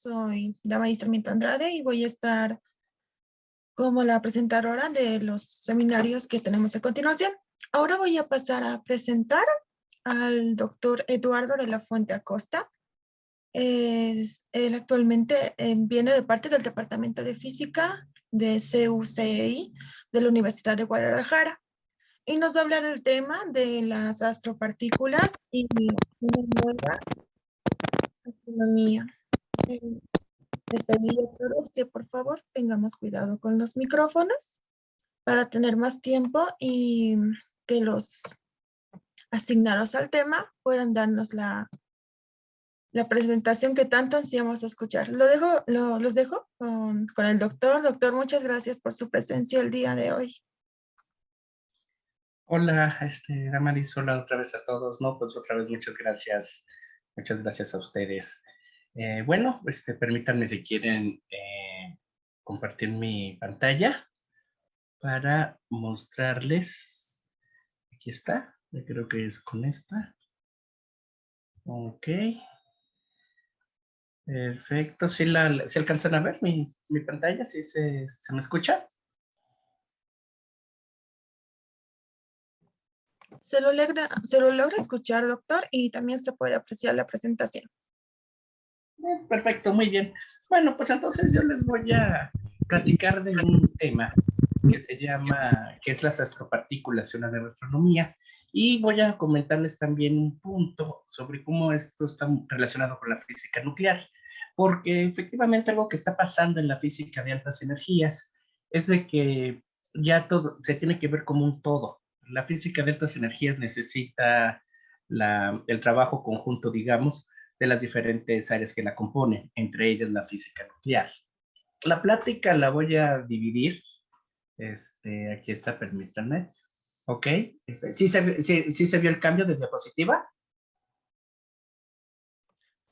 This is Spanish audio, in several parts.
soy Damaris Sarmiento Andrade y voy a estar como la presentadora de los seminarios que tenemos a continuación. Ahora voy a pasar a presentar al doctor Eduardo de la Fuente Acosta. Él actualmente viene de parte del Departamento de Física de CUCI de la Universidad de Guadalajara y nos va a hablar del tema de las astropartículas y una nueva astronomía. Les pediría a todos que por favor tengamos cuidado con los micrófonos para tener más tiempo y que los asignados al tema puedan darnos la presentación que tanto ansiamos escuchar. Los dejo con el doctor. Doctor, muchas gracias por su presencia el día de hoy. Hola, Damaris, hola otra vez a todos. No, pues otra vez muchas gracias a ustedes. Bueno, permítanme si quieren compartir mi pantalla para mostrarles. Aquí está, yo creo que es con esta. Ok. Perfecto, ¿sí alcanzan a ver mi pantalla? ¿Sí se me escucha? Se lo logra escuchar, doctor, y también se puede apreciar la presentación. Perfecto, muy bien. Bueno, pues entonces yo les voy a platicar de un tema que es las astropartículas y una nueva astronomía, y voy a comentarles también un punto sobre cómo esto está relacionado con la física nuclear, porque efectivamente algo que está pasando en la física de altas energías es de que ya todo se tiene que ver como un todo. La física de altas energías necesita el trabajo conjunto, digamos, de las diferentes áreas que la componen, entre ellas la física nuclear. La plática la voy a dividir. Aquí está, permítanme. Ok. ¿Sí se vio el cambio de diapositiva?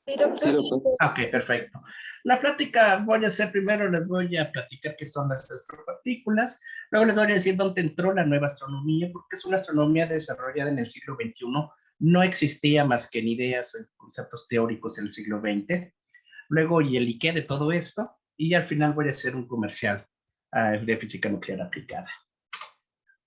Sí, doctor. Ok, perfecto. La plática voy a hacer primero, les voy a platicar qué son las astropartículas, luego les voy a decir dónde entró la nueva astronomía, porque es una astronomía desarrollada en el siglo XXI, no existía más que en ideas o en conceptos teóricos en el siglo XX, luego y el qué de todo esto, y al final voy a hacer un comercial de física nuclear aplicada.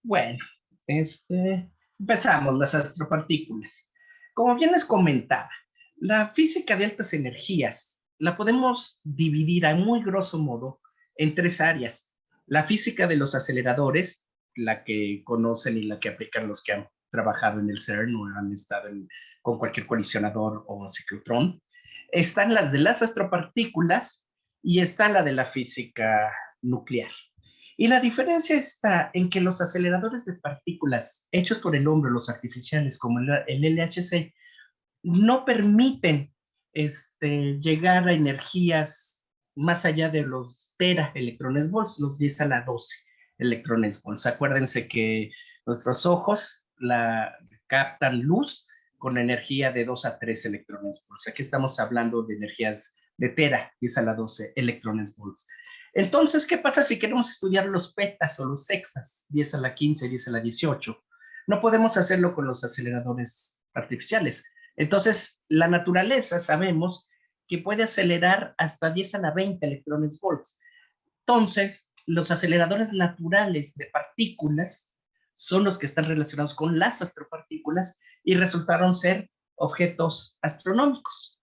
Bueno, empezamos las astropartículas. Como bien les comentaba, la física de altas energías la podemos dividir a muy grosso modo en tres áreas. La física de los aceleradores, la que conocen y la que aplican los que han trabajado en el CERN o han estado con cualquier colisionador o ciclotrón. Están las de las astropartículas y está la de la física nuclear. Y la diferencia está en que los aceleradores de partículas hechos por el hombre, los artificiales como el LHC, no permiten llegar a energías más allá de los tera electrones volts, los 10 a la 12 electrones volts. Acuérdense que nuestros ojos captan luz con energía de 2 a 3 electrones volts. Aquí estamos hablando de energías de tera, 10 a la 12 electrones volts. Entonces, ¿qué pasa si queremos estudiar los betas o los hexas, 10 a la 15, 10 a la 18? No podemos hacerlo con los aceleradores artificiales. Entonces, la naturaleza sabemos que puede acelerar hasta 10 a la 20 electrones volts. Entonces, los aceleradores naturales de partículas son los que están relacionados con las astropartículas y resultaron ser objetos astronómicos.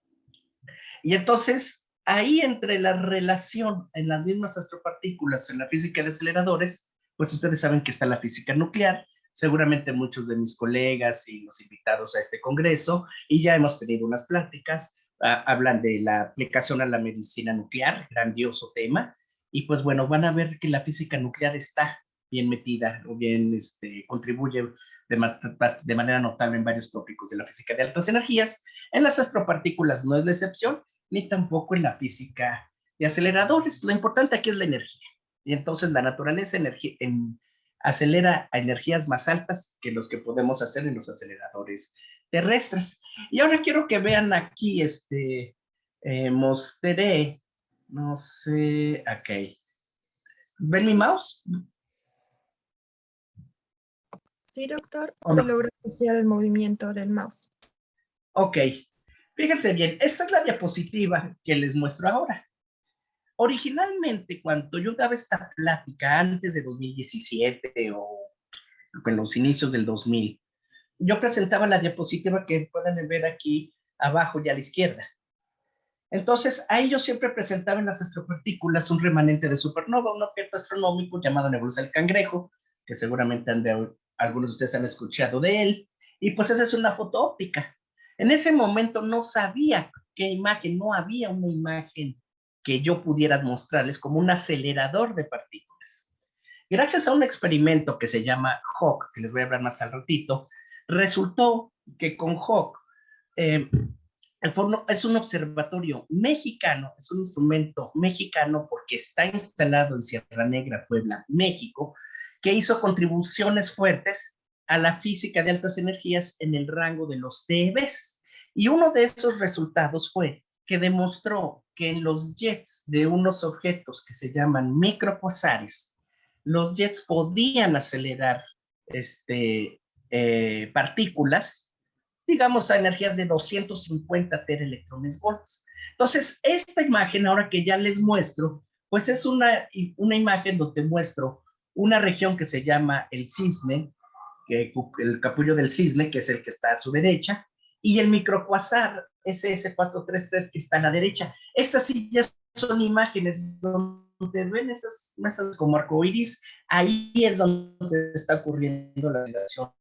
Y entonces, ahí entre la relación en las mismas astropartículas, en la física de aceleradores, pues ustedes saben que está la física nuclear, seguramente muchos de mis colegas y los invitados a este congreso, y ya hemos tenido unas pláticas, hablan de la aplicación a la medicina nuclear, grandioso tema, y pues bueno, van a ver que la física nuclear está bien metida o bien contribuye de manera notable en varios tópicos de la física de altas energías. En las astropartículas no es la excepción, ni tampoco en la física de aceleradores. Lo importante aquí es la energía. Y entonces la naturaleza acelera a energías más altas que los que podemos hacer en los aceleradores terrestres. Y ahora quiero que vean aquí, mostré, no sé, ok. ¿Ven mi mouse? Sí, doctor, se logra apreciar el movimiento del mouse. Ok, Fíjense bien, esta es la diapositiva que les muestro ahora. Originalmente, cuando yo daba esta plática antes de 2017 o en los inicios del 2000, yo presentaba la diapositiva que pueden ver aquí abajo y a la izquierda. Entonces, ahí yo siempre presentaba en las astropartículas un remanente de supernova, un objeto astronómico llamado Nebulosa del Cangrejo, que seguramente algunos de ustedes han escuchado de él, y pues esa es una foto óptica. En ese momento no sabía qué imagen, no había una imagen que yo pudiera mostrarles como un acelerador de partículas. Gracias a un experimento que se llama HAWC, que les voy a hablar más al ratito, resultó que con HAWC es un observatorio mexicano, es un instrumento mexicano porque está instalado en Sierra Negra, Puebla, México, que hizo contribuciones fuertes a la física de altas energías en el rango de los TeVs. Y uno de esos resultados fue que demostró que en los jets de unos objetos que se llaman microquasares, los jets podían acelerar partículas, digamos, a energías de 250 teraelectrones volts. Entonces, esta imagen, ahora que ya les muestro, pues es una imagen donde muestro una región que se llama el cisne, el capullo del cisne, que es el que está a su derecha, y el microquasar SS433 que está a la derecha. Estas sí ya son imágenes donde ven esas masas como arcoíris, ahí es donde está ocurriendo la aceleración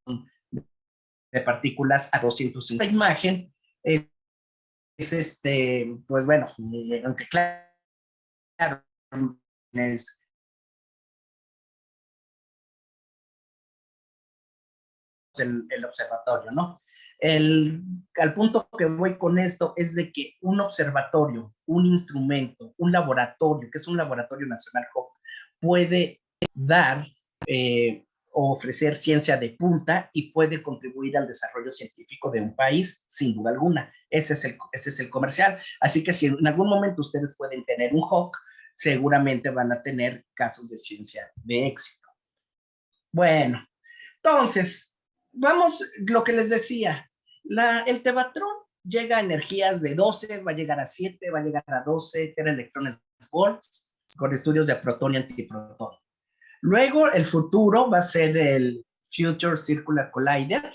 de partículas a 250. La imagen es pues bueno, aunque claro, es el observatorio, ¿no? Al punto que voy con esto es de que un observatorio, un instrumento, un laboratorio, que es un laboratorio nacional HAWC, puede dar o ofrecer ciencia de punta y puede contribuir al desarrollo científico de un país, sin duda alguna. Ese es el comercial. Así que si en algún momento ustedes pueden tener un HAWC, seguramente van a tener casos de ciencia de éxito. Bueno, entonces, vamos, lo que les decía, el tevatrón llega a energías de 12, va a llegar a 7, va a llegar a 12 teraelectrones volts con estudios de protón y antiprotón. Luego, el futuro va a ser el Future Circular Collider,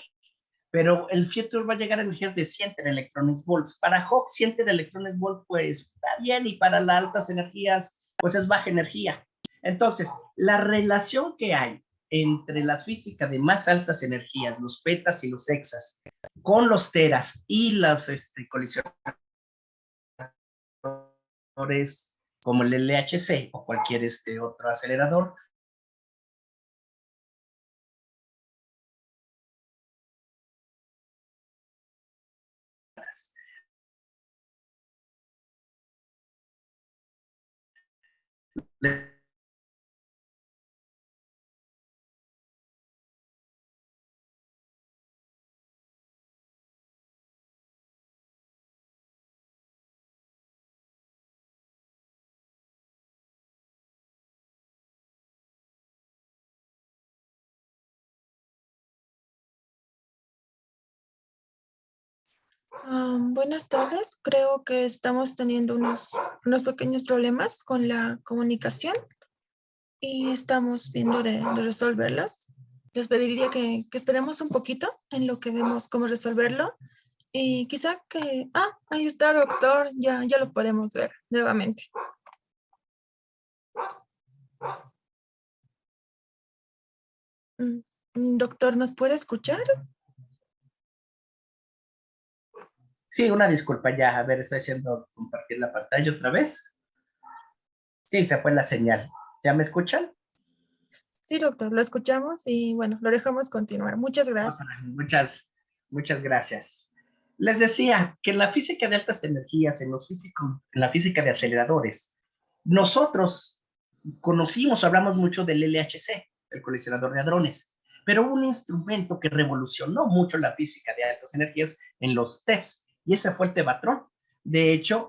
pero el Future va a llegar a energías de 100 teraelectrones volts. Para HAWC, 100 teraelectrones volts, pues está bien, y para las altas energías, pues es baja energía. Entonces, la relación que hay entre la física de más altas energías, los petas y los hexas, con los teras y los colisionadores como el LHC o cualquier otro acelerador, Buenas tardes. Creo que estamos teniendo unos pequeños problemas con la comunicación y estamos viendo de resolverlos. Les pediría que esperemos un poquito en lo que vemos cómo resolverlo y quizá que... Ah, ahí está, doctor. Ya lo podemos ver nuevamente. Doctor, ¿nos puede escuchar? Sí, una disculpa ya. A ver, estoy haciendo compartir la pantalla otra vez. Sí, se fue la señal. ¿Ya me escuchan? Sí, doctor, lo escuchamos y bueno, lo dejamos continuar. Muchas gracias. Muchas gracias. Les decía que en la física de altas energías, en la física de aceleradores, nosotros hablamos mucho del LHC, el colisionador de hadrones, pero hubo un instrumento que revolucionó mucho la física de altas energías en los TEVs, y ese fue el tevatrón. De hecho,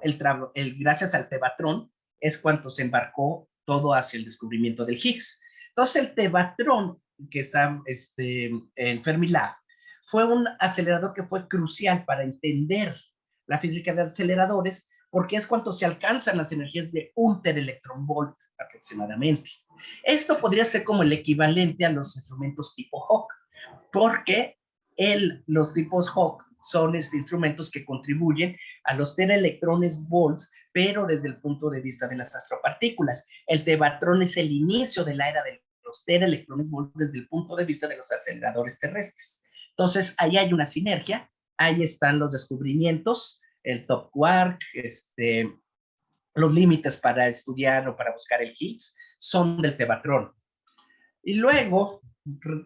gracias al tevatrón es cuando se embarcó todo hacia el descubrimiento del Higgs. Entonces, el tevatrón que está en Fermilab fue un acelerador que fue crucial para entender la física de aceleradores, porque es cuando se alcanzan las energías de 1 TeV aproximadamente. Esto podría ser como el equivalente a los instrumentos tipo Hawk, porque los tipos Hawk son instrumentos que contribuyen a los teraelectrones-volts, pero desde el punto de vista de las astropartículas. El tevatrón es el inicio de la era de los teraelectrones-volts desde el punto de vista de los aceleradores terrestres. Entonces, ahí hay una sinergia, ahí están los descubrimientos, el top quark, los límites para estudiar o para buscar el Higgs son del tevatrón. Y luego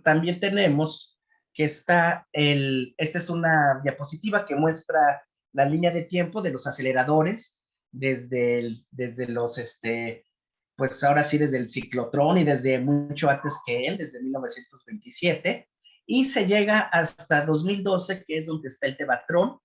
también tenemos que esta es una diapositiva que muestra la línea de tiempo de los aceleradores desde los, pues ahora sí, desde el ciclotrón y desde mucho antes que él, desde 1927, y se llega hasta 2012, que es donde está el tevatrón,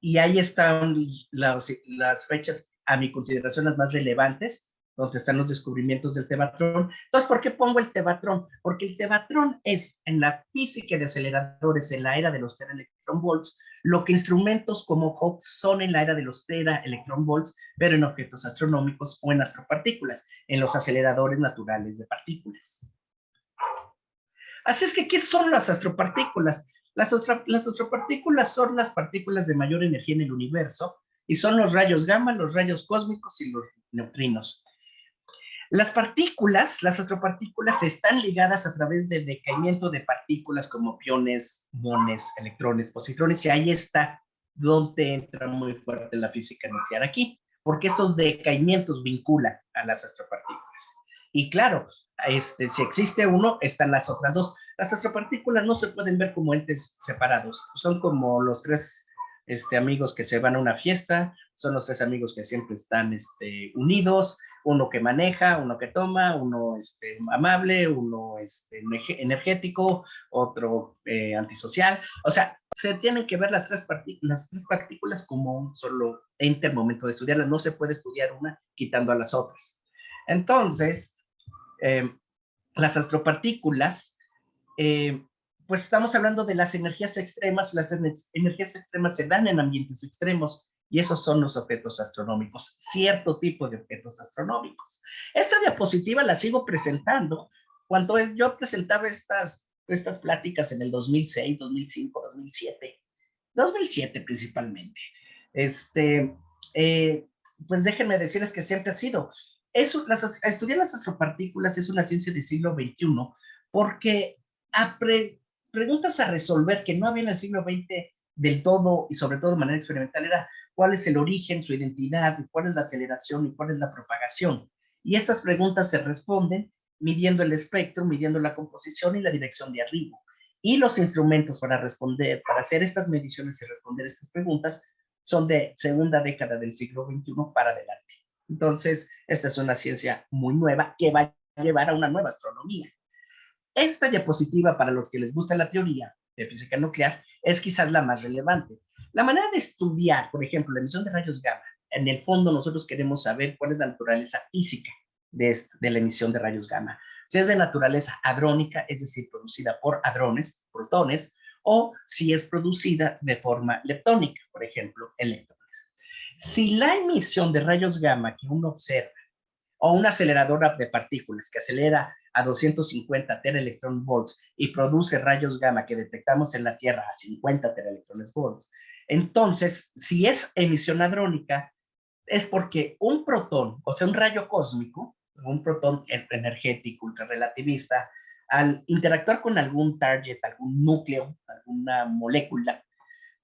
y ahí están las fechas, a mi consideración, las más relevantes, donde están los descubrimientos del tevatrón. Entonces, ¿por qué pongo el tevatrón? Porque el tevatrón es, en la física de aceleradores, en la era de los teraelectronvolts, lo que instrumentos como Hawk son en la era de los teraelectronvolts, pero en objetos astronómicos o en astropartículas, en los aceleradores naturales de partículas. Así es que, ¿qué son las astropartículas? Las astropartículas son las partículas de mayor energía en el universo y son los rayos gamma, los rayos cósmicos y los neutrinos. Las astropartículas están ligadas a través del decaimiento de partículas como piones, muones, electrones, positrones, y ahí está donde entra muy fuerte la física nuclear aquí, porque estos decaimientos vinculan a las astropartículas. Y claro, si existe uno, están las otras dos. Las astropartículas no se pueden ver como entes separados, son como los tres amigos que se van a una fiesta, son los tres amigos que siempre están unidos, uno que maneja, uno que toma, uno amable, uno energético, otro antisocial. O sea, se tienen que ver las tres partículas como un solo ente al momento de estudiarlas. No se puede estudiar una quitando a las otras. Entonces, las astropartículas, pues estamos hablando de las energías extremas. Las energías extremas se dan en ambientes extremos y esos son los objetos astronómicos, cierto tipo de objetos astronómicos. Esta diapositiva la sigo presentando cuando yo presentaba estas pláticas en el 2006, 2005, 2007, 2007 principalmente. Pues déjenme decirles que siempre ha sido. Estudiar las astropartículas es una ciencia del siglo XXI porque preguntas a resolver que no había en el siglo XX del todo y sobre todo de manera experimental era cuál es el origen, su identidad, cuál es la aceleración y cuál es la propagación. Y estas preguntas se responden midiendo el espectro, midiendo la composición y la dirección de arribo. Y los instrumentos para hacer estas mediciones y responder estas preguntas son de segunda década del siglo XXI para adelante. Entonces, esta es una ciencia muy nueva que va a llevar a una nueva astronomía. Esta diapositiva, para los que les gusta la teoría de física nuclear, es quizás la más relevante. La manera de estudiar, por ejemplo, la emisión de rayos gamma, en el fondo nosotros queremos saber cuál es la naturaleza física de la emisión de rayos gamma. Si es de naturaleza hadrónica, es decir, producida por hadrones, protones, o si es producida de forma leptónica, por ejemplo, electrones. Si la emisión de rayos gamma que uno observa, o una aceleradora de partículas que acelera a 250 teraelectronvolts y produce rayos gamma que detectamos en la Tierra a 50 teraelectronvolts, entonces, si es emisión hadrónica, es porque un protón, o sea, un rayo cósmico, un protón energético ultrarrelativista, al interactuar con algún target, algún núcleo, alguna molécula,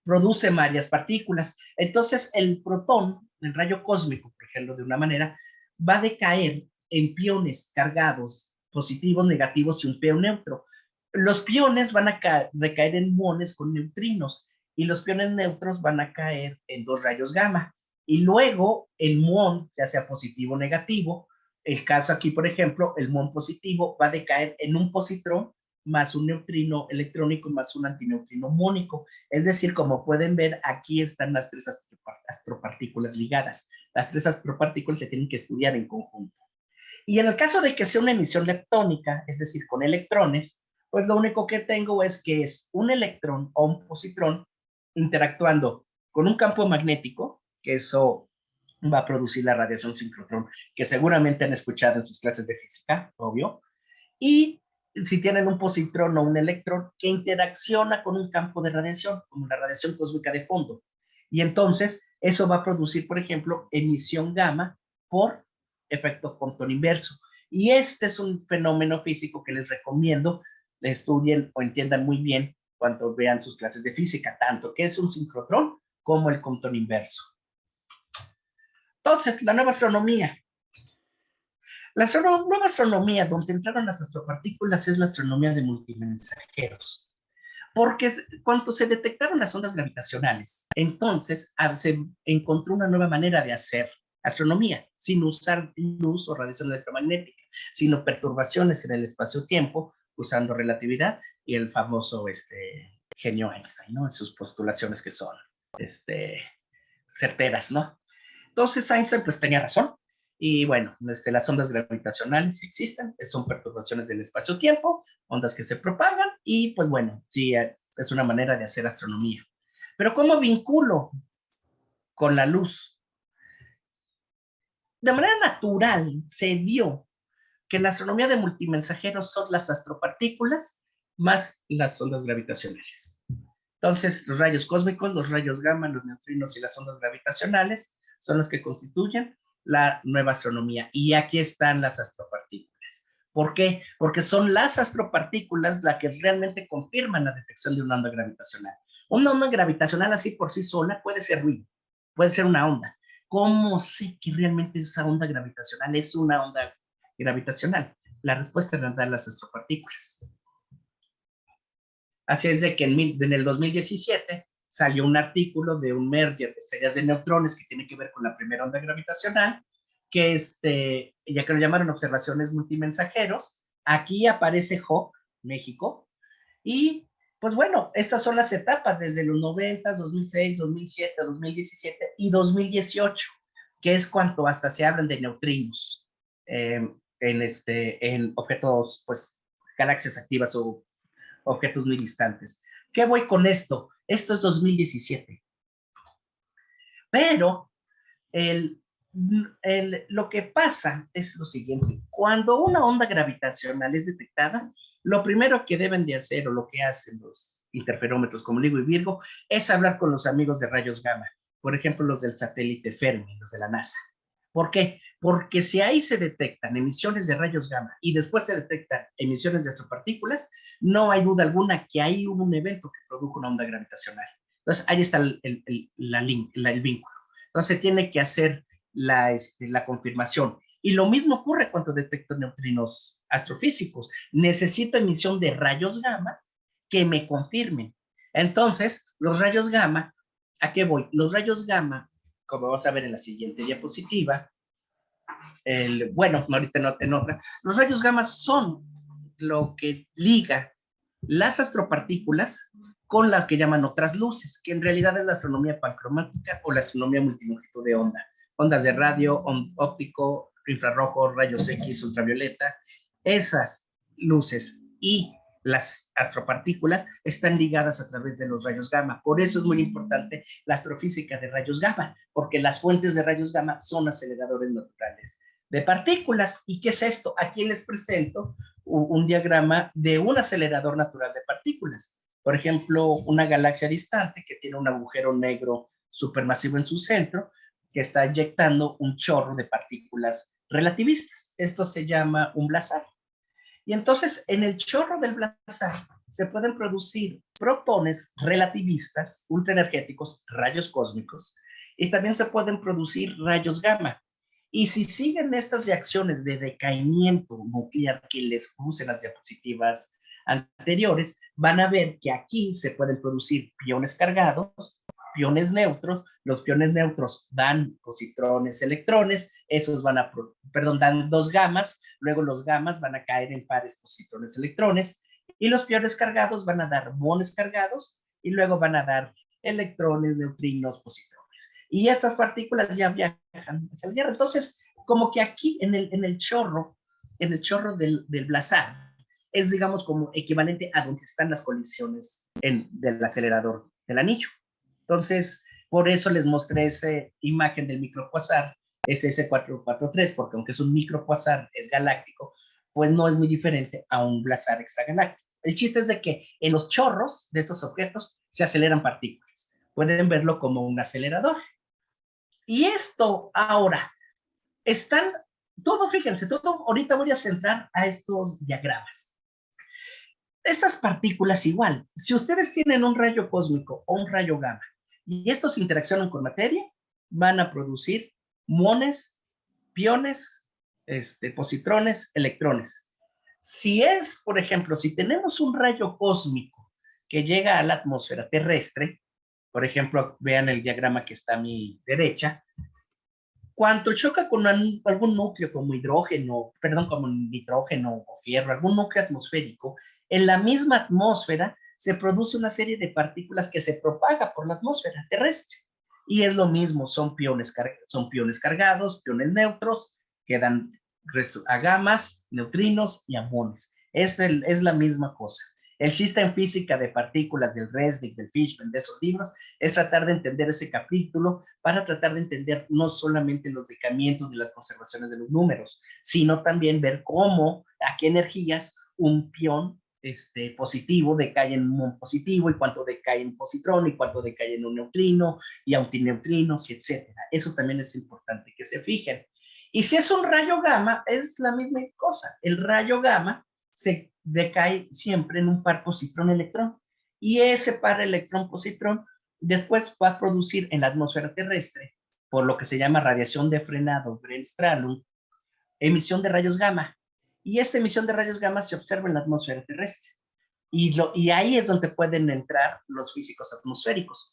produce varias partículas. Entonces, el protón, el rayo cósmico, por ejemplo, de una manera, va a decaer en piones cargados, positivos, negativos y un peón neutro. Los piones van a decaer en muones con neutrinos y los piones neutros van a caer en dos rayos gamma. Y luego el muón, ya sea positivo o negativo, el caso aquí, por ejemplo, el muón positivo va a decaer en un positrón más un neutrino electrónico más un antineutrino mónico. Es decir, como pueden ver, aquí están las tres astropartículas ligadas. Las tres astropartículas se tienen que estudiar en conjunto. Y en el caso de que sea una emisión leptónica, es decir, con electrones, pues lo único que tengo es que es un electrón o un positrón interactuando con un campo magnético, que eso va a producir la radiación sincrotrón, que seguramente han escuchado en sus clases de física, obvio, y si tienen un positrón o un electrón que interacciona con un campo de radiación, como la radiación cósmica de fondo. Y entonces eso va a producir, por ejemplo, emisión gamma por efecto Compton inverso. Y este es un fenómeno físico que les recomiendo estudien o entiendan muy bien cuando vean sus clases de física, tanto que es un sincrotrón como el Compton inverso. Entonces, la nueva astronomía. La nueva astronomía donde entraron las astropartículas es la astronomía de multimensajeros. Porque cuando se detectaron las ondas gravitacionales, entonces se encontró una nueva manera de hacer astronomía, sin usar luz o radiación electromagnética, sino perturbaciones en el espacio-tiempo, usando relatividad y el famoso genio Einstein, ¿no? En sus postulaciones que son certeras, ¿no? Entonces Einstein pues tenía razón. Y bueno, las ondas gravitacionales existen, son perturbaciones del espacio-tiempo, ondas que se propagan y pues bueno, sí, es una manera de hacer astronomía. Pero ¿cómo vinculo con la luz? De manera natural se dio que la astronomía de multimensajeros son las astropartículas más las ondas gravitacionales. Entonces, los rayos cósmicos, los rayos gamma, los neutrinos y las ondas gravitacionales son los que constituyen la nueva astronomía. Y aquí están las astropartículas. ¿Por qué? Porque son las astropartículas las que realmente confirman la detección de una onda gravitacional. Una onda gravitacional así por sí sola puede ser ruido, puede ser una onda. ¿Cómo sé que realmente esa onda gravitacional es una onda gravitacional? La respuesta la dan las astropartículas. Así es de que en el 2017 salió un artículo de un merger de estrellas de neutrones que tiene que ver con la primera onda gravitacional, que ya que lo llamaron observaciones multimensajeros. Aquí aparece HOC, México, y pues bueno, estas son las etapas desde los 90, 2006, 2007, 2017 y 2018, que es cuando hasta se hablan de neutrinos en objetos, pues, galaxias activas o objetos muy distantes. ¿Qué voy con esto? Esto es 2017. Pero lo que pasa es lo siguiente. Cuando una onda gravitacional es detectada, lo primero que deben de hacer, o lo que hacen los interferómetros como LIGO y Virgo, es hablar con los amigos de rayos gamma. Por ejemplo, los del satélite Fermi, los de la NASA. ¿Por qué? Porque si ahí se detectan emisiones de rayos gamma y después se detectan emisiones de astropartículas, no hay duda alguna que ahí hubo un evento que produjo una onda gravitacional. Entonces, ahí está el vínculo. Entonces, tiene que hacer la confirmación. Y lo mismo ocurre cuando detecto neutrinos astrofísicos. Necesito emisión de rayos gamma que me confirmen. Entonces, los rayos gamma, ¿a qué voy? Los rayos gamma, como vamos a ver en la siguiente diapositiva, bueno, ahorita en otra, los rayos gamma son lo que liga las astropartículas con las que llaman otras luces, que en realidad es la astronomía pancromática o la astronomía multilongitud de onda, ondas de radio, óptico, infrarrojo, rayos X, ultravioleta. Esas luces y las astropartículas están ligadas a través de los rayos gamma. Por eso es muy importante la astrofísica de rayos gamma, porque las fuentes de rayos gamma son aceleradores naturales de partículas. ¿Y qué es esto? Aquí les presento un diagrama de un acelerador natural de partículas. Por ejemplo, una galaxia distante que tiene un agujero negro supermasivo en su centro, que está inyectando un chorro de partículas relativistas. Esto se llama un blazar. Y entonces, en el chorro del blazar se pueden producir protones relativistas, ultraenergéticos, rayos cósmicos, y también se pueden producir rayos gamma. Y si siguen estas reacciones de decaimiento nuclear que les puse en las diapositivas anteriores, van a ver que aquí se pueden producir piones cargados, piones neutros. Los piones neutros dan positrones, electrones, esos dan dos gamas, luego los gamas van a caer en pares positrones, electrones, y los piones cargados van a dar muones cargados, y luego van a dar electrones, neutrinos, positrones. Y estas partículas ya viajan hacia la Tierra. Entonces, como que aquí en el chorro del blazar, es, digamos, como equivalente a donde están las colisiones del acelerador del anillo. Entonces, Por eso les mostré esa imagen del microcuasar SS443, porque aunque es un microcuasar, es galáctico, pues no es muy diferente a un blazar extragaláctico. El chiste es de que en los chorros de estos objetos se aceleran partículas. Pueden verlo como un acelerador. Y esto ahora, están, todo, fíjense, todo, ahorita voy a centrar a estos diagramas. Estas partículas igual, si ustedes tienen un rayo cósmico o un rayo gamma y estos interaccionan con materia, van a producir muones, piones, positrones, electrones. Si es, por ejemplo, si tenemos un rayo cósmico que llega a la atmósfera terrestre, por ejemplo, vean el diagrama que está a mi derecha, cuando choca con algún núcleo como hidrógeno, perdón, como nitrógeno o fierro, algún núcleo atmosférico, en la misma atmósfera se produce una serie de partículas que se propaga por la atmósfera terrestre. Y es lo mismo, son piones cargados, piones neutros, que dan a gamas, neutrinos y a muones. Es la misma cosa. El chiste en física de partículas del Resnick, del Fishman, de esos libros, es tratar de entender ese capítulo para tratar de entender no solamente los decamientos de las conservaciones de los números, sino también ver cómo, a qué energías un pión positivo decae en un positivo y cuánto decae en positrón y cuánto decae en un neutrino y antineutrinos, y etcétera. Eso también es importante que se fijen. Y si es un rayo gamma, es la misma cosa. El rayo gamma se decae siempre en un par positrón-electrón y ese par electrón-positrón después va a producir en la atmósfera terrestre, por lo que se llama radiación de frenado, Bremsstrahlung, emisión de rayos gamma. Y esta emisión de rayos gamma se observa en la atmósfera terrestre. Y ahí es donde pueden entrar los físicos atmosféricos,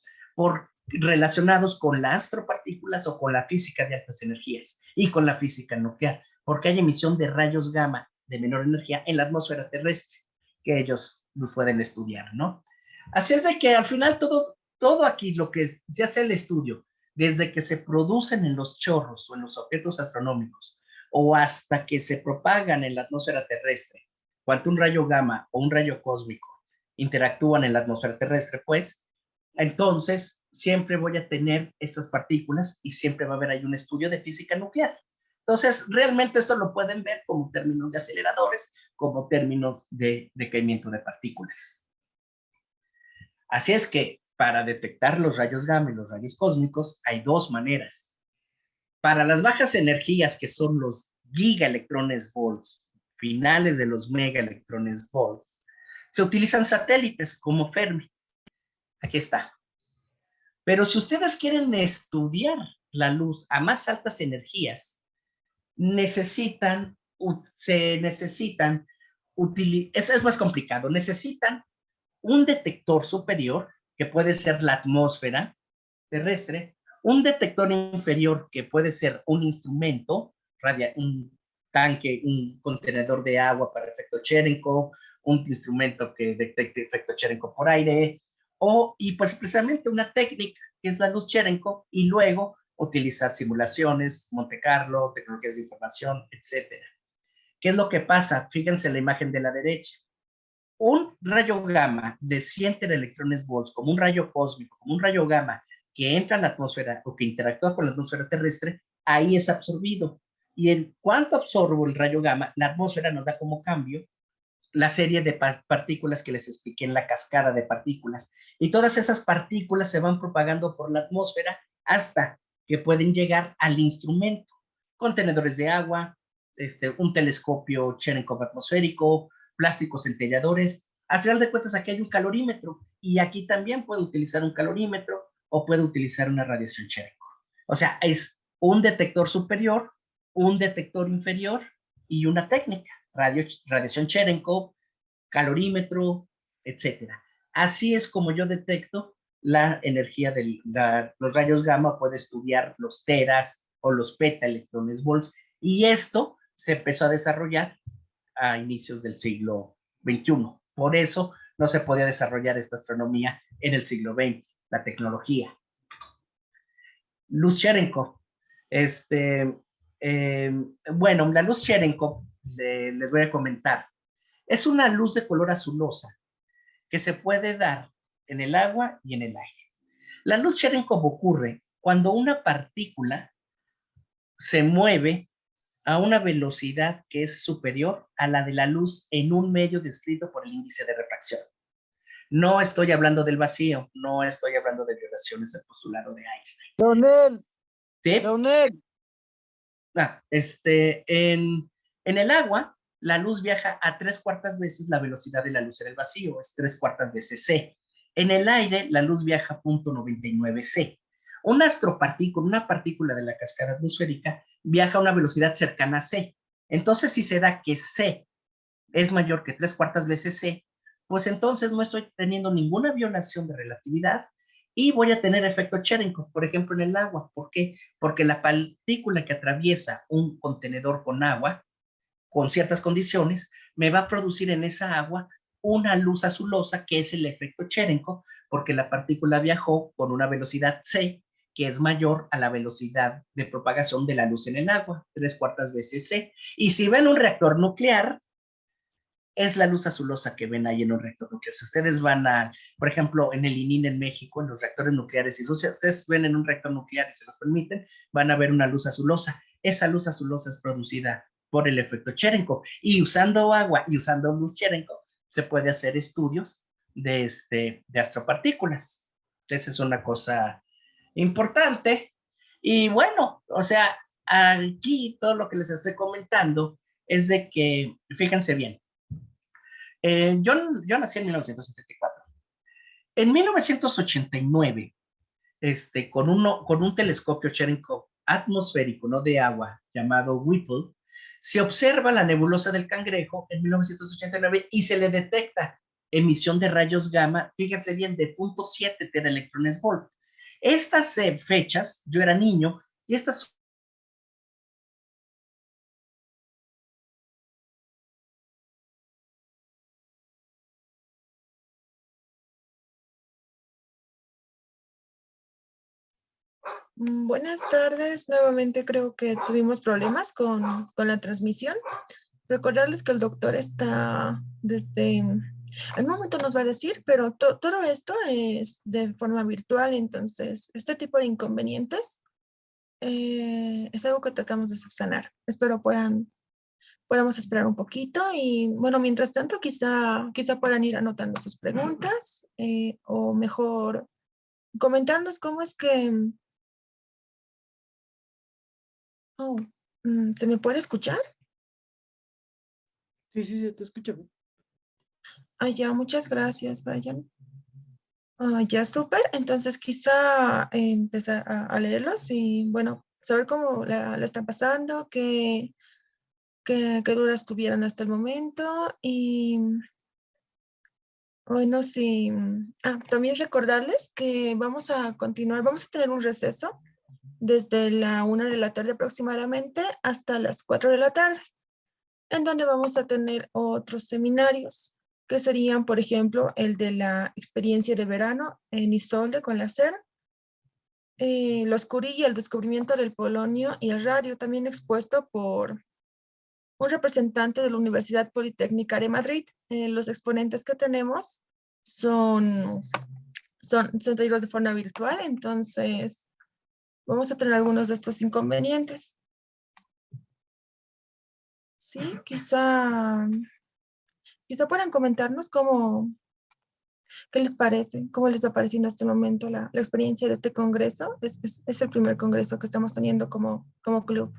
relacionados con las astropartículas o con la física de altas energías y con la física nuclear, porque hay emisión de rayos gamma de menor energía en la atmósfera terrestre, que ellos los pueden estudiar, ¿no? Así es de que al final todo aquí, lo que ya sea el estudio, desde que se producen en los chorros o en los objetos astronómicos, o hasta que se propagan en la atmósfera terrestre, cuando un rayo gamma o un rayo cósmico interactúan en la atmósfera terrestre, pues, entonces siempre voy a tener estas partículas y siempre va a haber ahí un estudio de física nuclear. Entonces, realmente esto lo pueden ver como términos de aceleradores, como términos de decaimiento de partículas. Así es que para detectar los rayos gamma y los rayos cósmicos hay dos maneras. Para las bajas energías, que son los gigaelectrones volts, finales de los megaelectrones volts, se utilizan satélites como Fermi. Aquí está. Pero si ustedes quieren estudiar la luz a más altas energías, es más complicado, necesitan un detector superior, que puede ser la atmósfera terrestre, un detector inferior, que puede ser un instrumento, un tanque, un contenedor de agua para efecto Cherenkov, un instrumento que detecte efecto Cherenkov por aire, y pues precisamente una técnica que es la luz Cherenkov, y luego utilizar simulaciones, Monte Carlo, tecnologías de información, etcétera. ¿Qué es lo que pasa? Fíjense la imagen de la derecha. Un rayo gamma de 100 electrones volts, como un rayo cósmico, como un rayo gamma, que entra a la atmósfera o que interactúa con la atmósfera terrestre, ahí es absorbido. Y en cuanto absorbo el rayo gamma, la atmósfera nos da como cambio la serie de partículas que les expliqué en la cascada de partículas. Y todas esas partículas se van propagando por la atmósfera hasta que pueden llegar al instrumento. Contenedores de agua, un telescopio Cherenkov atmosférico, plásticos centelladores. Al final de cuentas, aquí hay un calorímetro y aquí también puedo utilizar un calorímetro o puedo utilizar una radiación Cherenkov. O sea, es un detector superior, un detector inferior y una técnica, radiación Cherenkov, calorímetro, etcétera. Así es como yo detecto la energía de los rayos gamma. Puedo estudiar los teras o los petaelectrones volts, y esto se empezó a desarrollar a inicios del siglo XXI. Por eso no se podía desarrollar esta astronomía en el siglo XX, la tecnología. Luz Cherenkov. Bueno, la luz Cherenkov, les voy a comentar, es una luz de color azulosa que se puede dar en el agua y en el aire. La luz Cherenkov ocurre cuando una partícula se mueve a una velocidad que es superior a la de la luz en un medio descrito por el índice de refracción. No estoy hablando del vacío, no estoy hablando de violaciones del postulado de Einstein. Leonel, ¿Sí? Leonel. En el agua, la luz viaja a 3/4 veces la velocidad de la luz en el vacío, es 3/4 veces c. En el aire, la luz viaja a 0.99 c. Una astropartícula, una partícula de la cascada atmosférica, viaja a una velocidad cercana a c. Entonces, si se da que c es mayor que 3/4 veces c, pues entonces no estoy teniendo ninguna violación de relatividad y voy a tener efecto Cherenkov, por ejemplo, en el agua. ¿Por qué? Porque la partícula que atraviesa un contenedor con agua, con ciertas condiciones, me va a producir en esa agua una luz azulosa, que es el efecto Cherenkov, porque la partícula viajó con una velocidad c, que es mayor a la velocidad de propagación de la luz en el agua, 3/4 veces c. Y si ven un reactor nuclear, es la luz azulosa que ven ahí en un reactor nuclear. Si ustedes van a, por ejemplo, en el ININ en México, en los reactores nucleares, y si ustedes ven en un reactor nuclear y se los permiten, van a ver una luz azulosa. Esa luz azulosa es producida por el efecto Cherenkov. Y usando agua y usando luz Cherenkov, se puede hacer estudios de astropartículas. Esa es una cosa importante. Y bueno, o sea, aquí todo lo que les estoy comentando es de que, fíjense bien, yo nací en 1974. En 1989, con un telescopio Cherenkov atmosférico, no de agua, llamado Whipple, se observa la nebulosa del Cangrejo en 1989 y se le detecta emisión de rayos gamma, fíjense bien, de 0.7 teraelectrones volt. Estas fechas, yo era niño, y estas Buenas tardes, nuevamente creo que tuvimos problemas con la transmisión. Recordarles que el doctor está en un momento nos va a decir, pero todo esto es de forma virtual, entonces este tipo de inconvenientes es algo que tratamos de subsanar. Espero podamos esperar un poquito y bueno, mientras tanto quizá puedan ir anotando sus preguntas o mejor comentarnos cómo es que... Oh, ¿se me puede escuchar? Sí, sí, sí, te escucho. Ah, ya, muchas gracias, Brian. Ah, ya, súper. Entonces, quizá empezar a leerlos y, bueno, saber cómo la están pasando, qué dudas tuvieron hasta el momento y, bueno, sí. También recordarles que vamos a continuar, vamos a tener un receso desde la 1 de la tarde aproximadamente hasta las 4 de la tarde, en donde vamos a tener otros seminarios, que serían, por ejemplo, el de la experiencia de verano en Isolde con la SER, los Curie y el descubrimiento del polonio y el radio, también expuesto por un representante de la Universidad Politécnica de Madrid. Los exponentes que tenemos son traídos de forma virtual, entonces vamos a tener algunos de estos inconvenientes. Sí, quizá puedan comentarnos qué les parece, cómo les está pareciendo hasta el momento la experiencia de este congreso. Es el primer congreso que estamos teniendo como club.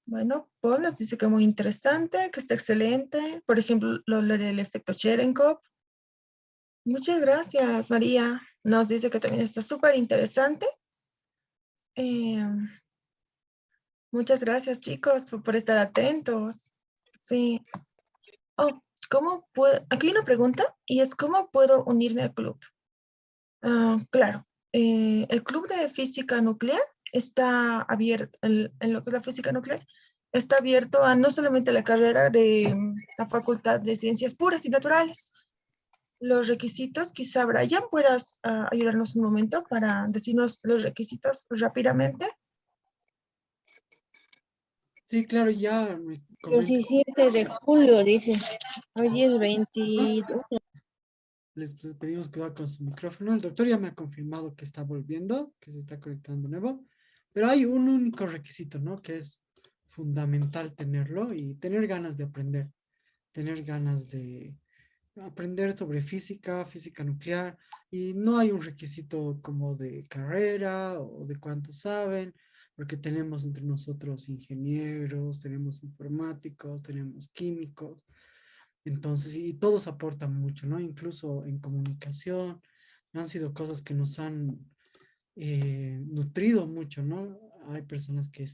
Bueno, Paul nos dice que muy interesante, que está excelente. Por ejemplo, lo del efecto Cherenkov. Muchas gracias, María. Nos dice que también está súper interesante. Eh, muchas gracias, chicos, por estar atentos. Sí. Oh, ¿cómo puedo? Aquí hay una pregunta y es ¿cómo puedo unirme al club? Claro, el club de física nuclear está abierto, en lo que es la física nuclear, está abierto a no solamente la carrera de la Facultad de Ciencias Puras y Naturales. Los requisitos, quizá Brian puedas ayudarnos un momento para decirnos los requisitos rápidamente. Sí, claro, ya comento. 17 de julio, dice. Hoy es 22. Les pedimos cuidado con su micrófono. El doctor ya me ha confirmado que está volviendo, que se está conectando de nuevo. Pero hay un único requisito, ¿no? Que es fundamental tenerlo y tener ganas de aprender. Tener ganas de aprender sobre física, física nuclear. Y no hay un requisito como de carrera o de cuánto saben, porque tenemos entre nosotros ingenieros, tenemos informáticos, tenemos químicos. Entonces, y todos aportan mucho, ¿no? Incluso en comunicación, han sido cosas que nos han nutrido mucho, ¿no? Hay personas que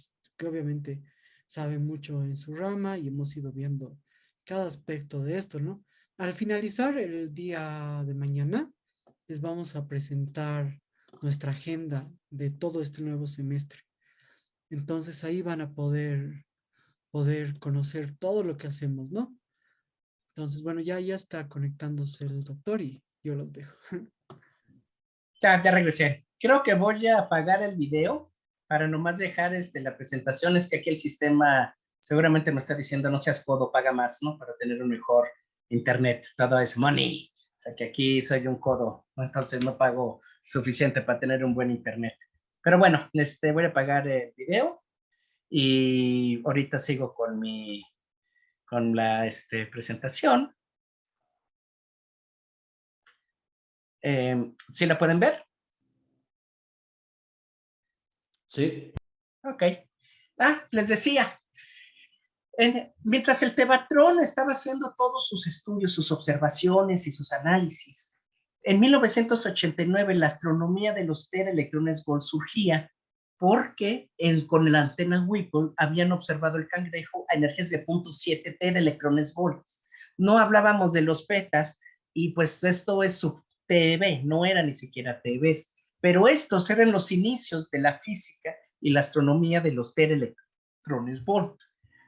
obviamente saben mucho en su rama y hemos ido viendo cada aspecto de esto, ¿no? Al finalizar el día de mañana, les vamos a presentar nuestra agenda de todo este nuevo semestre. Entonces ahí van a poder conocer todo lo que hacemos, ¿no? Entonces, bueno, ya está conectándose el doctor y yo los dejo. Ya regresé. Creo que voy a apagar el video para nomás dejar la presentación. Es que aquí el sistema seguramente me está diciendo no seas codo, paga más, ¿no? Para tener un mejor internet. Todo es money. O sea que aquí soy un codo, ¿no? Entonces no pago suficiente para tener un buen internet. Pero bueno, voy a apagar el video y ahorita sigo con la presentación. ¿Sí la pueden ver? Sí. Ok. Les decía, mientras el Tevatron estaba haciendo todos sus estudios, sus observaciones y sus análisis, en 1989 la astronomía de los teraelectrones Volt surgía porque con la antena Whipple habían observado el cangrejo a energías de 0.7 teraelectrones Volt. No hablábamos de los petas y pues esto es su TeV, no era ni siquiera TeVs, pero estos eran los inicios de la física y la astronomía de los teraelectrones Volt.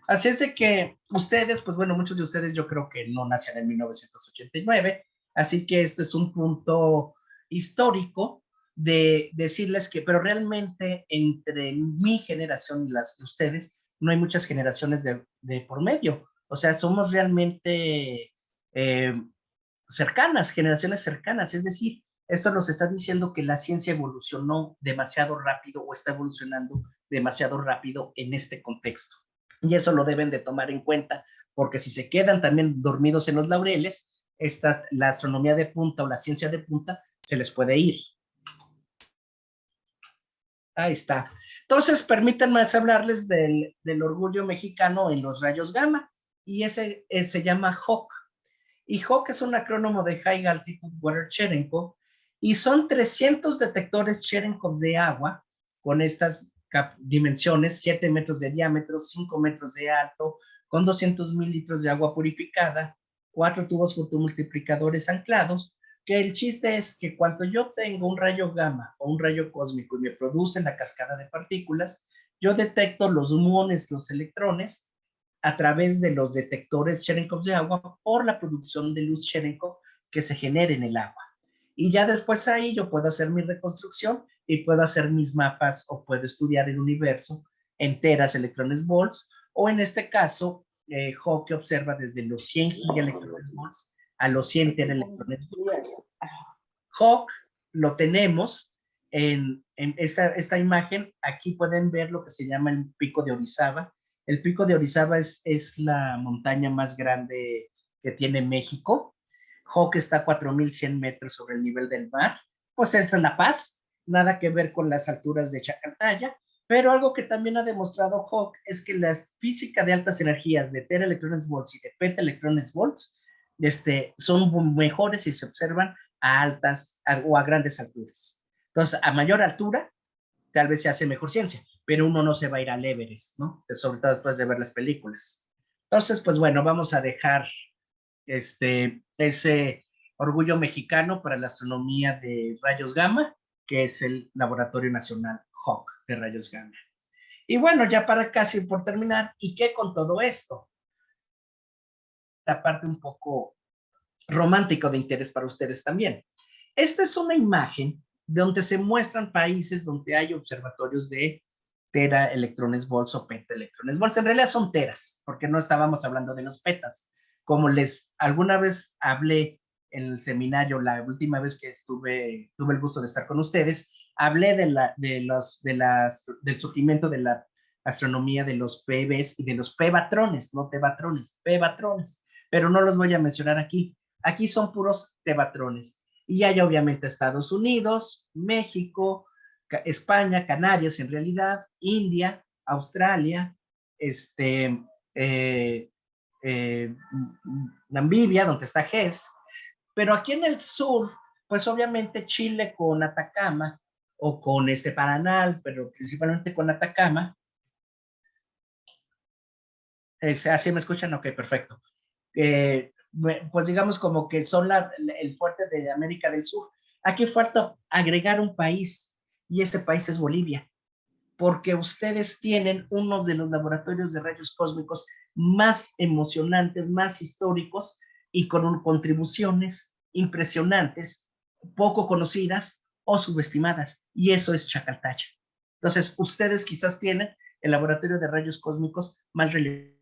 Así es de que ustedes, pues bueno, muchos de ustedes yo creo que no nacen en 1989, así que este es un punto histórico de decirles que, pero realmente entre mi generación y las de ustedes, no hay muchas generaciones de por medio. O sea, somos realmente cercanas, generaciones cercanas. Es decir, esto nos está diciendo que la ciencia evolucionó demasiado rápido o está evolucionando demasiado rápido en este contexto. Y eso lo deben de tomar en cuenta, porque si se quedan también dormidos en los laureles, la astronomía de punta o la ciencia de punta se les puede ir. Ahí está. Entonces, permítanme hablarles del orgullo mexicano en los rayos gamma, y ese se llama HAWC. Y HAWC es un acrónimo de High Altitude Water Cherenkov, y son 300 detectores Cherenkov de agua con estas dimensiones, 7 metros de diámetro, 5 metros de alto, con 200,000 litros de agua purificada, 4 tubos fotomultiplicadores anclados, que el chiste es que cuando yo tengo un rayo gamma o un rayo cósmico y me produce la cascada de partículas, yo detecto los muones, los electrones, a través de los detectores Cherenkov de agua por la producción de luz Cherenkov que se genera en el agua. Y ya después ahí yo puedo hacer mi reconstrucción y puedo hacer mis mapas o puedo estudiar el universo en teras electrones volts, o en este caso, HAWC observa desde los 100 gigaelectrones volts a los 100 teraelectrones volts. HAWC lo tenemos en esta imagen. Aquí pueden ver lo que se llama el pico de Orizaba. El pico de Orizaba es la montaña más grande que tiene México. HAWC está a 4,100 metros sobre el nivel del mar. Pues es La Paz, nada que ver con las alturas de Chacaltaya, pero algo que también ha demostrado HAWC es que la física de altas energías de teraelectrones volts y de petaelectrones volts son mejores si se observan a altas o a grandes alturas. Entonces, a mayor altura, tal vez se hace mejor ciencia, pero uno no se va a ir al Everest, ¿no? Sobre todo después de ver las películas. Entonces, pues bueno, vamos a dejar ese orgullo mexicano para la astronomía de rayos gamma, que es el Laboratorio Nacional HAWC de rayos gamma. Y bueno, ya para casi por terminar, ¿y qué con todo esto? La parte un poco romántica de interés para ustedes también. Esta es una imagen donde se muestran países donde hay observatorios de tera, electrones, volts o peta, electrones, volts. En realidad son teras, porque no estábamos hablando de los petas. Como alguna vez hablé en el seminario, la última vez que tuve el gusto de estar con ustedes, hablé del surgimiento de la astronomía de los PBs y de los pebatrones, no tebatrones, pebatrones, pero no los voy a mencionar aquí. Aquí son puros tebatrones. Y hay obviamente Estados Unidos, México, España, Canarias en realidad, India, Australia, eh, Namibia, donde está GES, pero aquí en el sur, pues obviamente Chile con Atacama, o con Paranal, pero principalmente con Atacama. ¿Así me escuchan? Ok, perfecto. Pues digamos como que son el fuerte de América del Sur. Aquí falta agregar un país, y ese país es Bolivia, porque ustedes tienen uno de los laboratorios de rayos cósmicos más emocionantes, más históricos, y con contribuciones impresionantes, poco conocidas o subestimadas, y eso es Chacaltaya. Entonces, ustedes quizás tienen el laboratorio de rayos cósmicos más relevante.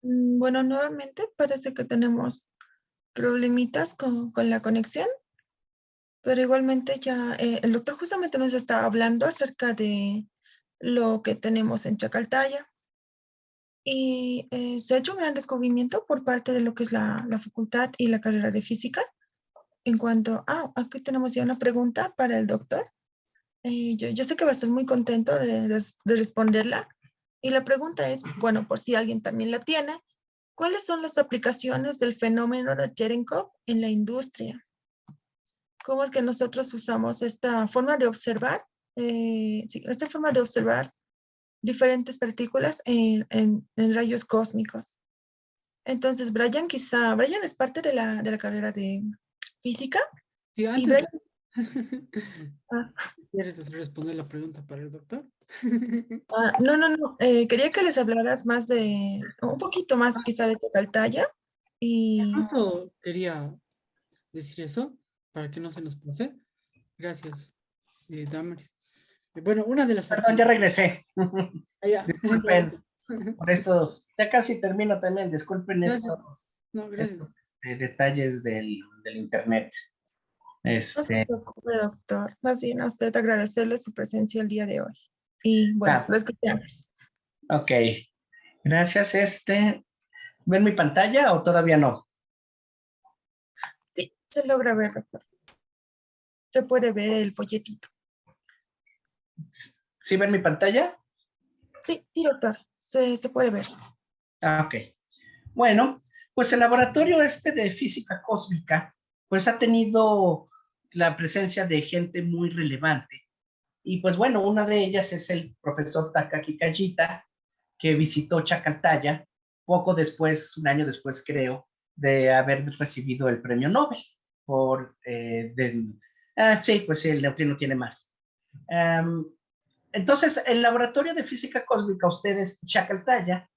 Bueno, nuevamente parece que tenemos problemitas con la conexión, pero igualmente ya el doctor justamente nos está hablando acerca de lo que tenemos en Chacaltaya y se ha hecho un gran descubrimiento por parte de lo que es la facultad y la carrera de física en cuanto, aquí tenemos ya una pregunta para el doctor. Yo sé que va a estar muy contento de responderla. Y la pregunta es, bueno, por si alguien también la tiene, ¿cuáles son las aplicaciones del fenómeno de Cherenkov en la industria? ¿Cómo es que nosotros usamos esta forma de observar, sí, esta forma de observar diferentes partículas en rayos cósmicos? Entonces, Brian es parte de la carrera de física. Sí, Y antes Brian, de... ah, ¿Quieres responder la pregunta para el doctor? no, quería que les hablaras más un poquito más quizá de Tecaltaya y Justo quería decir eso, para que no se nos pase. Gracias, Damaris. Bueno, una de las Perdón, ya regresé. Ah, ya. Disculpen por estos, ya casi termino también, disculpen Gracias. No, estos gracias. detalles del internet. no se preocupe, doctor. Más bien a usted agradecerle su presencia el día de hoy. Y bueno, Ah, lo escuchamos. ok, gracias. ¿Ven mi pantalla o todavía no? Sí, se logra ver, doctor. Se puede ver el folletito. ¿Sí ven mi pantalla? Sí, doctor, se puede ver. Ok. Bueno, pues el laboratorio de física cósmica, pues ha tenido la presencia de gente muy relevante. Y pues bueno, una de ellas es el profesor Takaki Kajita, que visitó Chacaltaya poco después, un año después creo, de haber recibido el premio Nobel sí, pues sí, el neutrino tiene más. Entonces, el laboratorio de física cósmica, ustedes, Chacaltaya,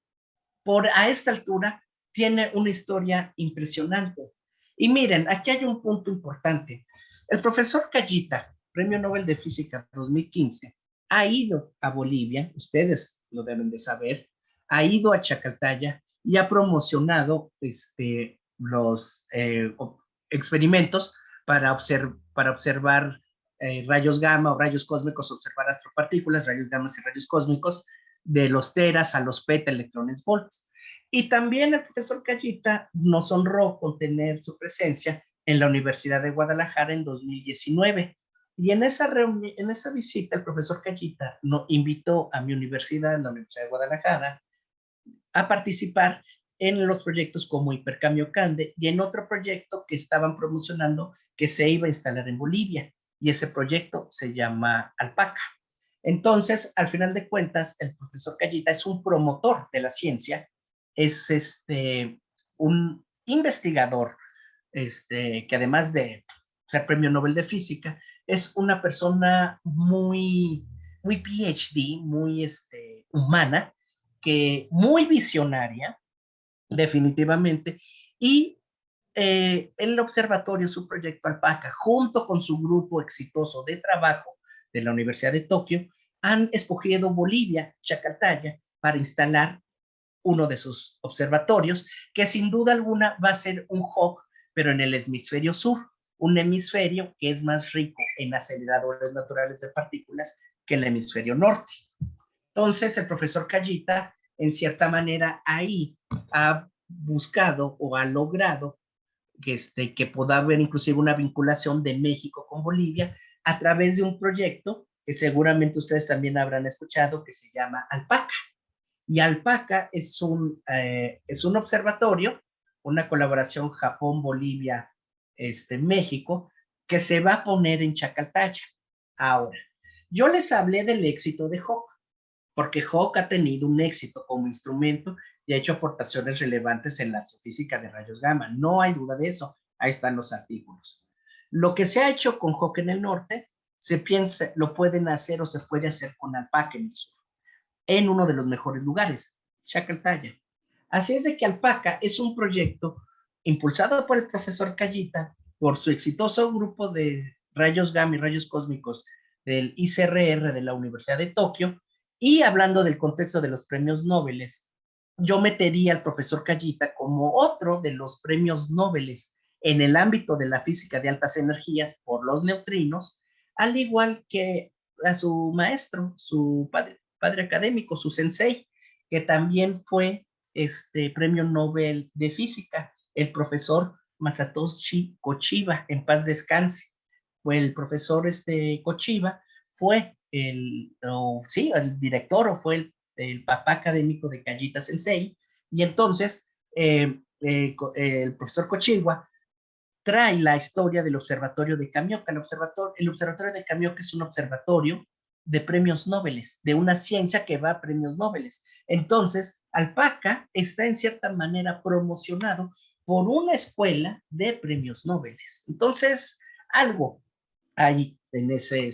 a esta altura, tiene una historia impresionante. Y miren, aquí hay un punto importante. El profesor Callita, Premio Nobel de Física 2015, ha ido a Bolivia, ustedes lo deben de saber, ha ido a Chacaltaya y ha promocionado los experimentos para observar rayos gamma o rayos cósmicos, observar astropartículas, rayos gamma y rayos cósmicos, de los teras a los peta electrones volts. Y también el profesor Callita nos honró con tener su presencia en la Universidad de Guadalajara en 2019. Y en esa reunión, en esa visita, el profesor Callita nos invitó a mi universidad, la Universidad de Guadalajara, a participar en los proyectos como Hipercambio Cande y en otro proyecto que estaban promocionando que se iba a instalar en Bolivia. Y ese proyecto se llama Alpaca. Entonces, al final de cuentas, el profesor Callita es un promotor de la ciencia, es un investigador, que además de ser premio Nobel de Física, es una persona muy PhD, muy humana, que muy visionaria, definitivamente, y el observatorio, su proyecto Alpaca, junto con su grupo exitoso de trabajo de la Universidad de Tokio, han escogido Bolivia, Chacaltaya, para instalar uno de sus observatorios, que sin duda alguna va a ser un HOC, pero en el hemisferio sur, un hemisferio que es más rico en aceleradores naturales de partículas que el hemisferio norte. Entonces, el profesor Callita, en cierta manera, ahí ha buscado o ha logrado que pueda haber inclusive una vinculación de México con Bolivia a través de un proyecto que seguramente ustedes también habrán escuchado, que se llama Alpaca. Y Alpaca es un observatorio, una colaboración Japón-Bolivia, México, que se va a poner en Chacaltaya. Ahora, yo les hablé del éxito de HOC, porque HOC ha tenido un éxito como instrumento y ha hecho aportaciones relevantes en la astrofísica de rayos gamma. No hay duda de eso. Ahí están los artículos. Lo que se ha hecho con HOC en el norte, se piensa, lo pueden hacer o se puede hacer con Alpaca en el sur, en uno de los mejores lugares, Chacaltaya. Así es de que Alpaca es un proyecto impulsado por el profesor Callita, por su exitoso grupo de rayos gamma y rayos cósmicos del ICRR de la Universidad de Tokio. Y hablando del contexto de los premios Nobel, yo metería al profesor Callita como otro de los premios Nobel en el ámbito de la física de altas energías por los neutrinos, al igual que a su maestro, su padre académico, su sensei, que también fue premio Nobel de Física, el profesor Masatoshi Kochiba, en paz descanse. Fue el profesor Kochiba, fue el director o fue el papá académico de Callita Sensei, y entonces el profesor Kochiba trae la historia del observatorio de Kamioka. El observatorio de Kamioka es un observatorio de premios Nobel, de una ciencia que va a premios Nobel. Entonces, Alpaca está en cierta manera promocionado por una escuela de premios Nobel. Entonces, algo hay en ese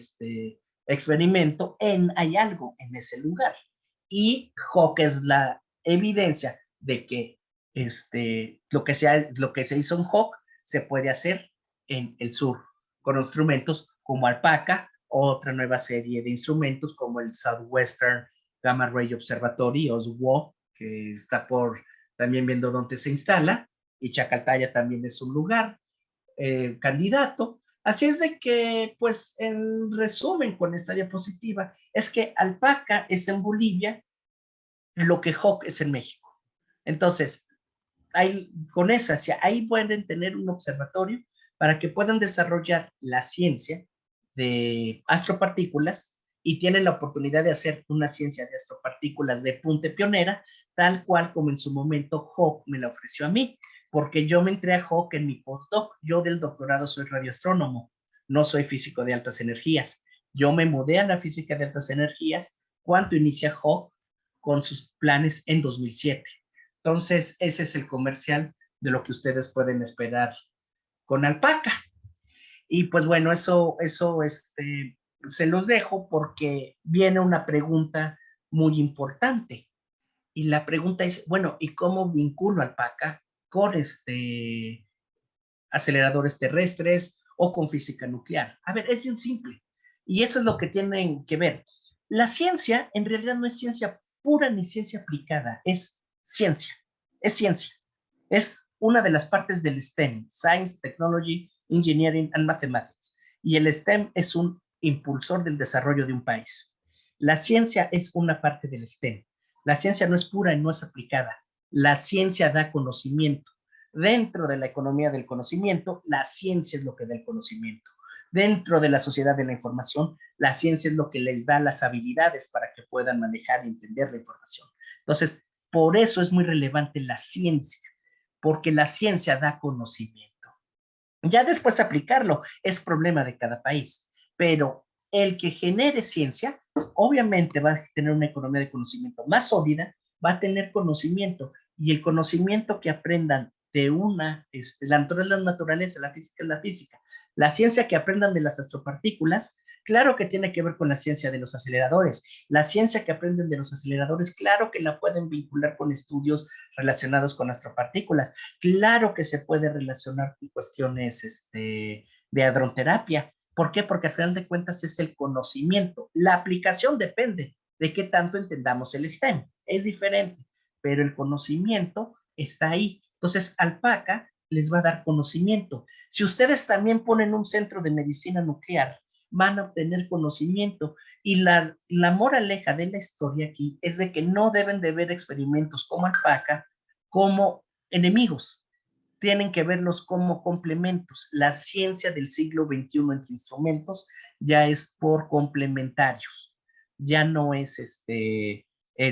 experimento, hay algo en ese lugar. Y Hawke es la evidencia de que lo que se hizo en Hawke se puede hacer en el sur con instrumentos como Alpaca, otra nueva serie de instrumentos como el Southwestern Gamma Ray Observatory, o SWO, que está por también viendo dónde se instala, y Chacaltaya también es un lugar candidato. Así es de que, pues, en resumen con esta diapositiva, es que Alpaca es en Bolivia lo que Hawke es en México. Entonces, con esa, ahí pueden tener un observatorio para que puedan desarrollar la ciencia de astropartículas y tienen la oportunidad de hacer una ciencia de astropartículas de punta pionera, tal cual como en su momento Hawke me la ofreció a mí, porque yo me entré a Hawke en mi postdoc. Yo del doctorado soy radioastrónomo, no soy físico de altas energías. Yo me mudé a la física de altas energías cuando inicia Hawke con sus planes en 2007. Entonces, ese es el comercial de lo que ustedes pueden esperar con Alpaca. Y pues bueno, eso se los dejo porque viene una pregunta muy importante. Y la pregunta es, bueno, ¿y cómo vinculo Alpaca con aceleradores terrestres o con física nuclear? A ver, es bien simple. Y eso es lo que tienen que ver. La ciencia en realidad no es ciencia pura ni ciencia aplicada, es ciencia. Es ciencia. Es una de las partes del STEM, Science, Technology, Engineering and Mathematics. Y el STEM es un impulsor del desarrollo de un país. La ciencia es una parte del STEM. La ciencia no es pura y no es aplicada. La ciencia da conocimiento. Dentro de la economía del conocimiento, la ciencia es lo que da el conocimiento. Dentro de la sociedad de la información, la ciencia es lo que les da las habilidades para que puedan manejar y entender la información. Entonces, por eso es muy relevante la ciencia, porque la ciencia da conocimiento. Ya después aplicarlo es problema de cada país, pero el que genere ciencia, obviamente va a tener una economía de conocimiento más sólida, va a tener conocimiento, y el conocimiento que aprendan de la naturaleza, la física es la física, la ciencia que aprendan de las astropartículas, claro que tiene que ver con la ciencia de los aceleradores, la ciencia que aprenden de los aceleradores, claro que la pueden vincular con estudios relacionados con astropartículas, claro que se puede relacionar con cuestiones de hadroterapia. ¿Por qué? Porque al final de cuentas es el conocimiento. La aplicación depende de qué tanto entendamos el STEM. Es diferente, pero el conocimiento está ahí. Entonces, Alpaca les va a dar conocimiento. Si ustedes también ponen un centro de medicina nuclear, van a obtener conocimiento. Y la moraleja de la historia aquí es de que no deben de ver experimentos como Alpaca como enemigos, tienen que verlos como complementos. La ciencia del siglo XXI entre instrumentos ya es por complementarios, ya no es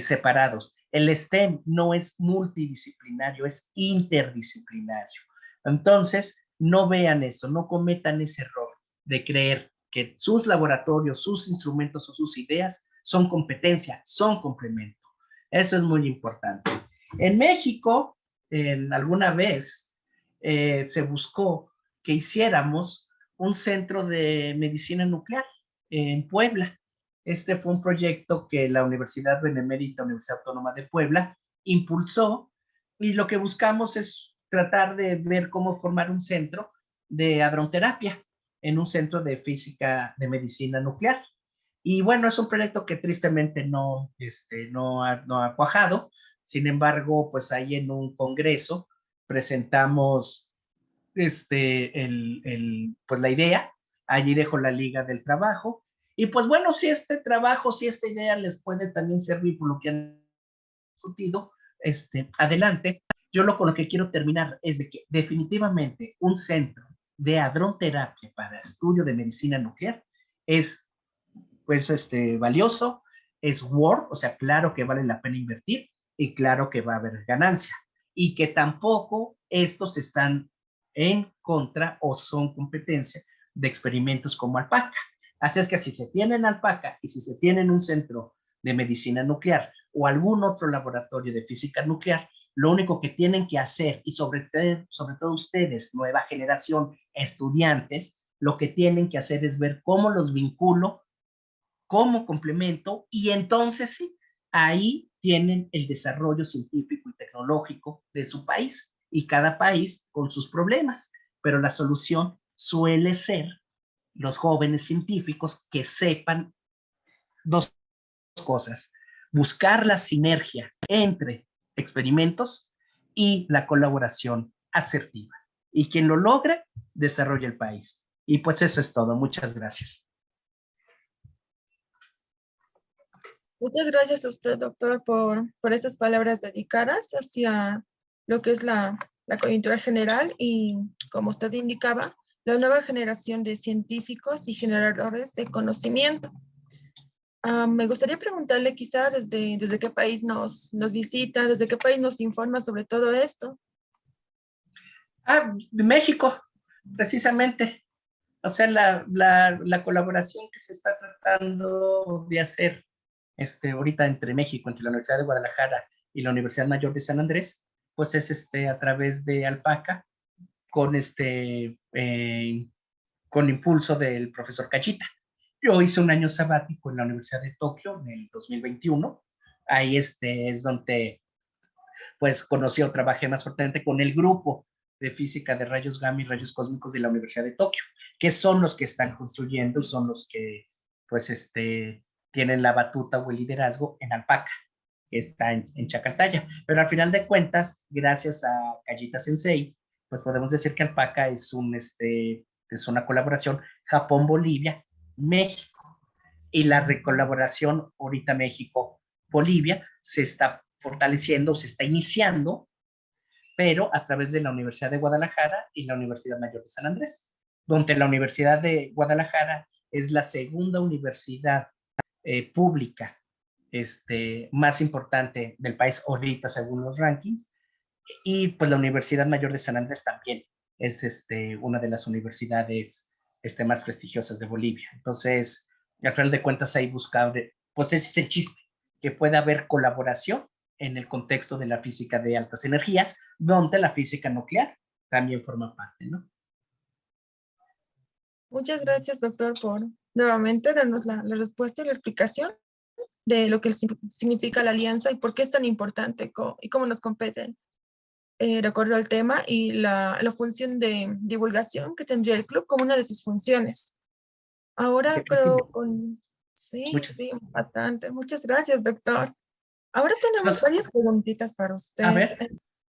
separados. El STEM no es multidisciplinario, es interdisciplinario. Entonces, no vean eso, no cometan ese error de creer que sus laboratorios, sus instrumentos o sus ideas son competencia, son complemento. Eso es muy importante. En México, alguna vez se buscó que hiciéramos un centro de medicina nuclear en Puebla. Este fue un proyecto que la Universidad Benemérita, Universidad Autónoma de Puebla, impulsó, y lo que buscamos es tratar de ver cómo formar un centro de hadroterapia en un centro de física de medicina nuclear. Y bueno, es un proyecto que tristemente no ha cuajado. Sin embargo, pues ahí en un congreso presentamos pues la idea. Allí dejo la liga del trabajo. Y pues bueno, si este trabajo, si esta idea les puede también servir por lo que han discutido, adelante. Yo con lo que quiero terminar es de que definitivamente un centro de hadroterapia para estudio de medicina nuclear es pues valioso, es worth, o sea, claro que vale la pena invertir y claro que va a haber ganancia, y que tampoco estos están en contra o son competencia de experimentos como Alpaca. Así es que si se tienen Alpaca y si se tienen un centro de medicina nuclear o algún otro laboratorio de física nuclear, lo único que tienen que hacer, y sobre todo ustedes, nueva generación, estudiantes, lo que tienen que hacer es ver cómo los vinculo como complemento, y entonces sí, ahí tienen el desarrollo científico y tecnológico de su país, y cada país con sus problemas, pero la solución suele ser los jóvenes científicos que sepan dos cosas: buscar la sinergia entre experimentos y la colaboración asertiva. Y quien lo logre, desarrolla el país. Y pues eso es todo. Muchas gracias. Muchas gracias a usted, doctor, por esas palabras dedicadas hacia lo que es la coyuntura general y, como usted indicaba, la nueva generación de científicos y generadores de conocimiento. Me gustaría preguntarle quizá desde qué país nos visita, desde qué país nos informa sobre todo esto. De México, precisamente. O sea, la colaboración que se está tratando de hacer ahorita entre México, entre la Universidad de Guadalajara y la Universidad Mayor de San Andrés, pues es a través de Alpaca, con con impulso del profesor Cachita. Yo hice un año sabático en la Universidad de Tokio en el 2021. Ahí es donde pues conocí o trabajé más fuertemente con el grupo de física de rayos gamma y rayos cósmicos de la Universidad de Tokio, que son los que están construyendo y son los que pues tienen la batuta o el liderazgo en Alpaca, que está en Chacaltaya. Pero al final de cuentas, gracias a Callita Sensei, pues podemos decir que Alpaca es una colaboración Japón-Bolivia-México. Y la recolaboración ahorita México-Bolivia se está fortaleciendo, se está iniciando, pero a través de la Universidad de Guadalajara y la Universidad Mayor de San Andrés, donde la Universidad de Guadalajara es la segunda universidad pública más importante del país ahorita según los rankings, y pues la Universidad Mayor de San Andrés también es una de las universidades más prestigiosas de Bolivia. Entonces, al final de cuentas, ahí buscar, pues ese es el chiste, que pueda haber colaboración en el contexto de la física de altas energías, donde la física nuclear también forma parte, ¿no? Muchas gracias, doctor, por nuevamente darnos la respuesta y la explicación de lo que significa la alianza y por qué es tan importante y cómo nos compete de acuerdo al tema y la función de divulgación que tendría el club como una de sus funciones. Ahora creo con... Sí, sí, bastante. Muchas gracias, doctor. Ahora tenemos varias preguntitas para usted. A ver,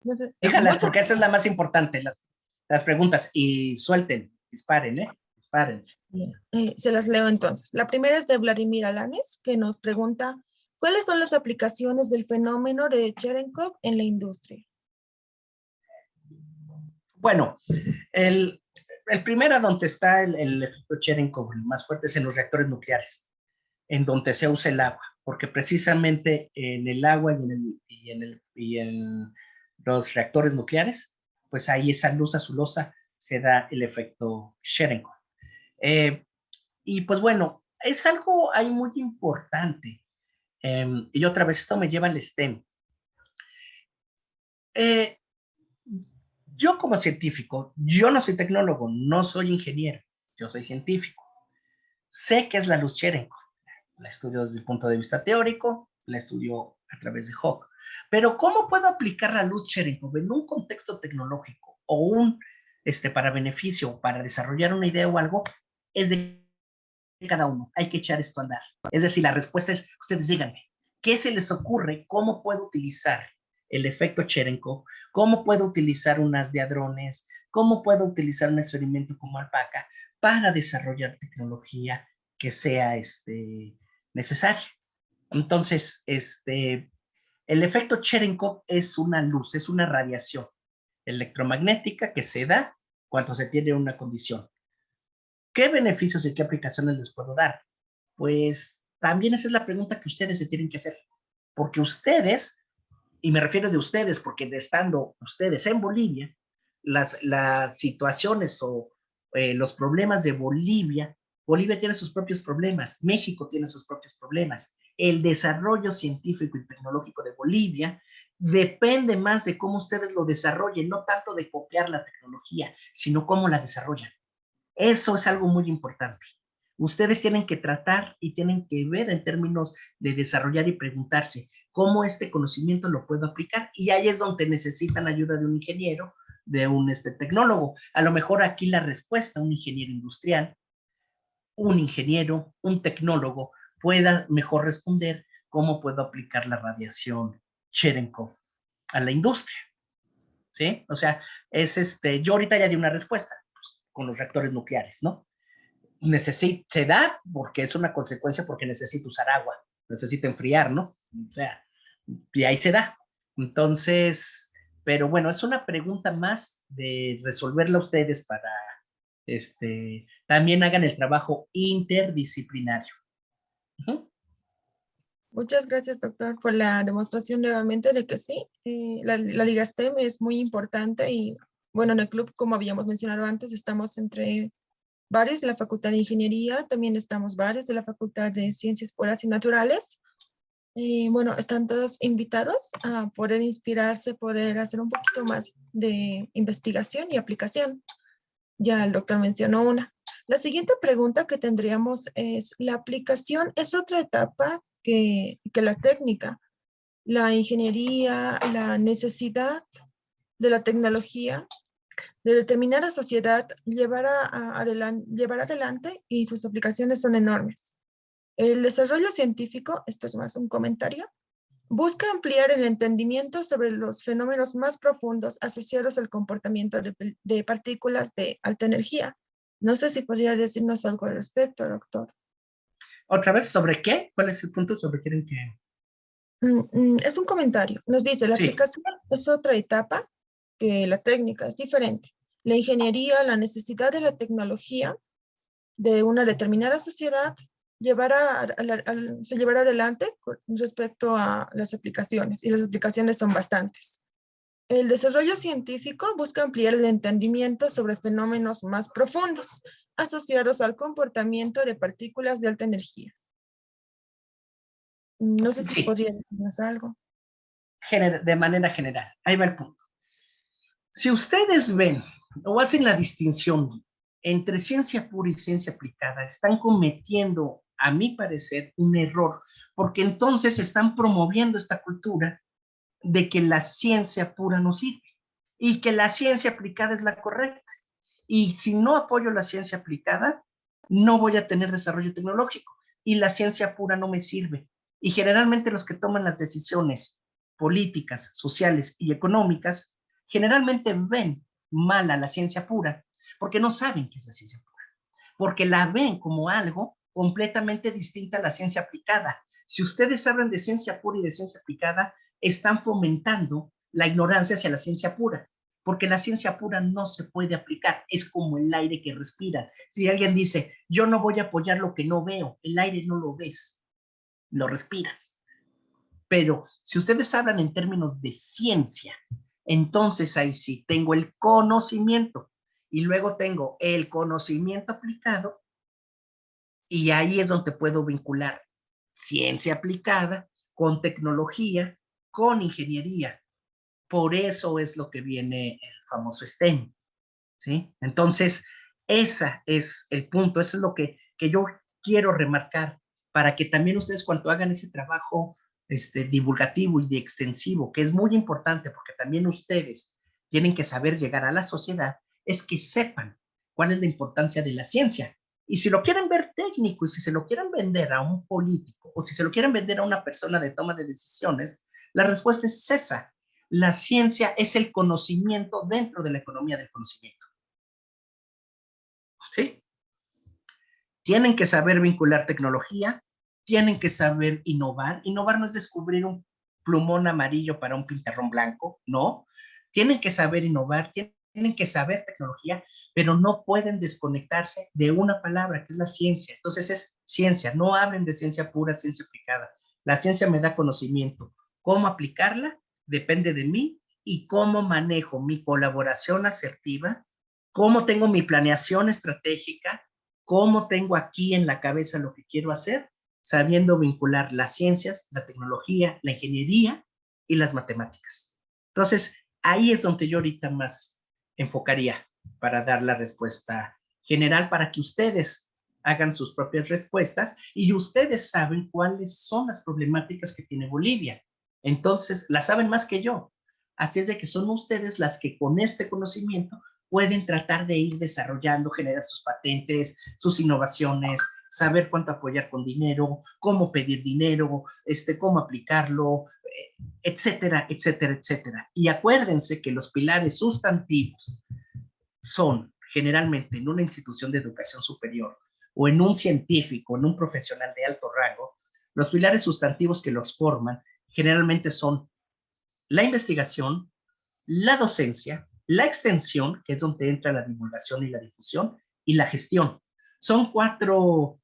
No sé, dígalas, porque esa es la más importante, las preguntas. Y suelten, disparen, disparen. Se las leo entonces. La primera es de Vladimir Alanes, que nos pregunta, ¿cuáles son las aplicaciones del fenómeno de Cherenkov en la industria? Bueno, el primero donde está el efecto Cherenkov, el más fuerte, es en los reactores nucleares, en donde se usa el agua, porque precisamente en el agua y en los reactores nucleares, pues ahí esa luz azulosa se da el efecto Cherenkov. Y pues bueno, es algo ahí muy importante. Y otra vez, esto me lleva al STEM. Yo como científico, yo no soy tecnólogo, no soy ingeniero, yo soy científico. Sé qué es la luz Cherenkov. La estudio desde el punto de vista teórico, la estudio a través de Hawk. Pero ¿cómo puedo aplicar la luz Cherenkov en un contexto tecnológico o para beneficio, para desarrollar una idea o algo? Es de cada uno. Hay que echar esto a andar. Es decir, la respuesta es, ustedes díganme, ¿qué se les ocurre? ¿Cómo puedo utilizar el efecto Cherenkov? ¿Cómo puedo utilizar un haz de hadrones? ¿Cómo puedo utilizar un experimento como alpaca para desarrollar tecnología que sea necesaria? Entonces, el efecto Cherenkov es una luz, es una radiación electromagnética que se da cuando se tiene una condición. ¿Qué beneficios y qué aplicaciones les puedo dar? Pues también esa es la pregunta que ustedes se tienen que hacer, porque ustedes, y me refiero de ustedes, porque estando ustedes en Bolivia, las situaciones o los problemas de Bolivia tiene sus propios problemas, México tiene sus propios problemas. El desarrollo científico y tecnológico de Bolivia depende más de cómo ustedes lo desarrollen, no tanto de copiar la tecnología, sino cómo la desarrollan. Eso es algo muy importante. Ustedes tienen que tratar y tienen que ver en términos de desarrollar y preguntarse cómo este conocimiento lo puedo aplicar, y ahí es donde necesitan ayuda de un ingeniero, de un tecnólogo. A lo mejor aquí la respuesta, un ingeniero industrial, un ingeniero, un tecnólogo, pueda mejor responder cómo puedo aplicar la radiación Cherenkov a la industria. ¿Sí? O sea, yo ahorita ya di una respuesta pues, con los reactores nucleares, ¿no? Se da porque es una consecuencia, porque necesita usar agua, necesita enfriar, ¿no? O sea, y ahí se da. Entonces, pero bueno, es una pregunta más de resolverla ustedes para, también hagan el trabajo interdisciplinario. Muchas gracias, doctor, por la demostración nuevamente de que sí, la Liga STEM es muy importante y, bueno, en el club, como habíamos mencionado antes, estamos entre varios de la Facultad de Ingeniería, también estamos varios de la Facultad de Ciencias Puras y Naturales. Y, bueno, están todos invitados a poder inspirarse, poder hacer un poquito más de investigación y aplicación. Ya el doctor mencionó una. La siguiente pregunta que tendríamos es, ¿la aplicación es otra etapa que la técnica? La ingeniería, la necesidad de la tecnología, de determinada sociedad, llevar adelante y sus aplicaciones son enormes. El desarrollo científico, esto es más un comentario, busca ampliar el entendimiento sobre los fenómenos más profundos asociados al comportamiento de partículas de alta energía. No sé si podría decirnos algo al respecto, doctor. ¿Otra vez sobre qué? ¿Cuál es el punto sobre quieren que...? Es un comentario. Nos dice, la Sí. aplicación es otra etapa que la técnica, es diferente. La ingeniería, la necesidad de la tecnología de una determinada sociedad se llevará adelante con respecto a las aplicaciones, y las aplicaciones son bastantes. El desarrollo científico busca ampliar el entendimiento sobre fenómenos más profundos asociados al comportamiento de partículas de alta energía. No sé si Sí, podría decirnos algo. de manera general. Ahí va el punto. Si ustedes ven o hacen la distinción entre ciencia pura y ciencia aplicada, están cometiendo, a mi parecer, un error, porque entonces están promoviendo esta cultura de que la ciencia pura no sirve y que la ciencia aplicada es la correcta. Y si no apoyo la ciencia aplicada, no voy a tener desarrollo tecnológico y la ciencia pura no me sirve. Y generalmente los que toman las decisiones políticas, sociales y económicas, generalmente ven mal a la ciencia pura porque no saben qué es la ciencia pura, porque la ven como algo completamente distinta a la ciencia aplicada. Si ustedes hablan de ciencia pura y de ciencia aplicada, están fomentando la ignorancia hacia la ciencia pura, porque la ciencia pura no se puede aplicar, es como el aire que respiran. Si alguien dice, yo no voy a apoyar lo que no veo, el aire no lo ves, lo respiras. Pero si ustedes hablan en términos de ciencia, entonces ahí sí tengo el conocimiento y luego tengo el conocimiento aplicado y ahí es donde puedo vincular ciencia aplicada con tecnología, con ingeniería. Por eso es lo que viene el famoso STEM, ¿sí? Entonces, ese es el punto, eso es lo que yo quiero remarcar para que también ustedes cuando hagan ese trabajo divulgativo y de extensivo, que es muy importante porque también ustedes tienen que saber llegar a la sociedad, es que sepan cuál es la importancia de la ciencia. Y si lo quieren ver técnico y si se lo quieren vender a un político o si se lo quieren vender a una persona de toma de decisiones, la respuesta es esa. La ciencia es el conocimiento dentro de la economía del conocimiento. ¿Sí? Tienen que saber vincular tecnología, tienen que saber innovar. Innovar no es descubrir un plumón amarillo para un pintarrón blanco, no. Tienen que saber innovar, tienen que saber tecnología, pero no pueden desconectarse de una palabra que es la ciencia. Entonces es ciencia, no hablen de ciencia pura, ciencia aplicada. La ciencia me da conocimiento. ¿Cómo aplicarla? Depende de mí y cómo manejo mi colaboración asertiva, cómo tengo mi planeación estratégica, cómo tengo aquí en la cabeza lo que quiero hacer, sabiendo vincular las ciencias, la tecnología, la ingeniería y las matemáticas. Entonces, ahí es donde yo ahorita más enfocaría para dar la respuesta general para que ustedes hagan sus propias respuestas y ustedes saben cuáles son las problemáticas que tiene Bolivia. Entonces, las saben más que yo. Así es de que son ustedes las que con este conocimiento pueden tratar de ir desarrollando, generar sus patentes, sus innovaciones, saber cuánto apoyar con dinero, cómo pedir dinero, cómo aplicarlo, etcétera, etcétera, etcétera. Y acuérdense que los pilares sustantivos son generalmente en una institución de educación superior o en un científico, en un profesional de alto rango, los pilares sustantivos que los forman generalmente son la investigación, la docencia, la extensión, que es donde entra la divulgación y la difusión, y la gestión. Son 4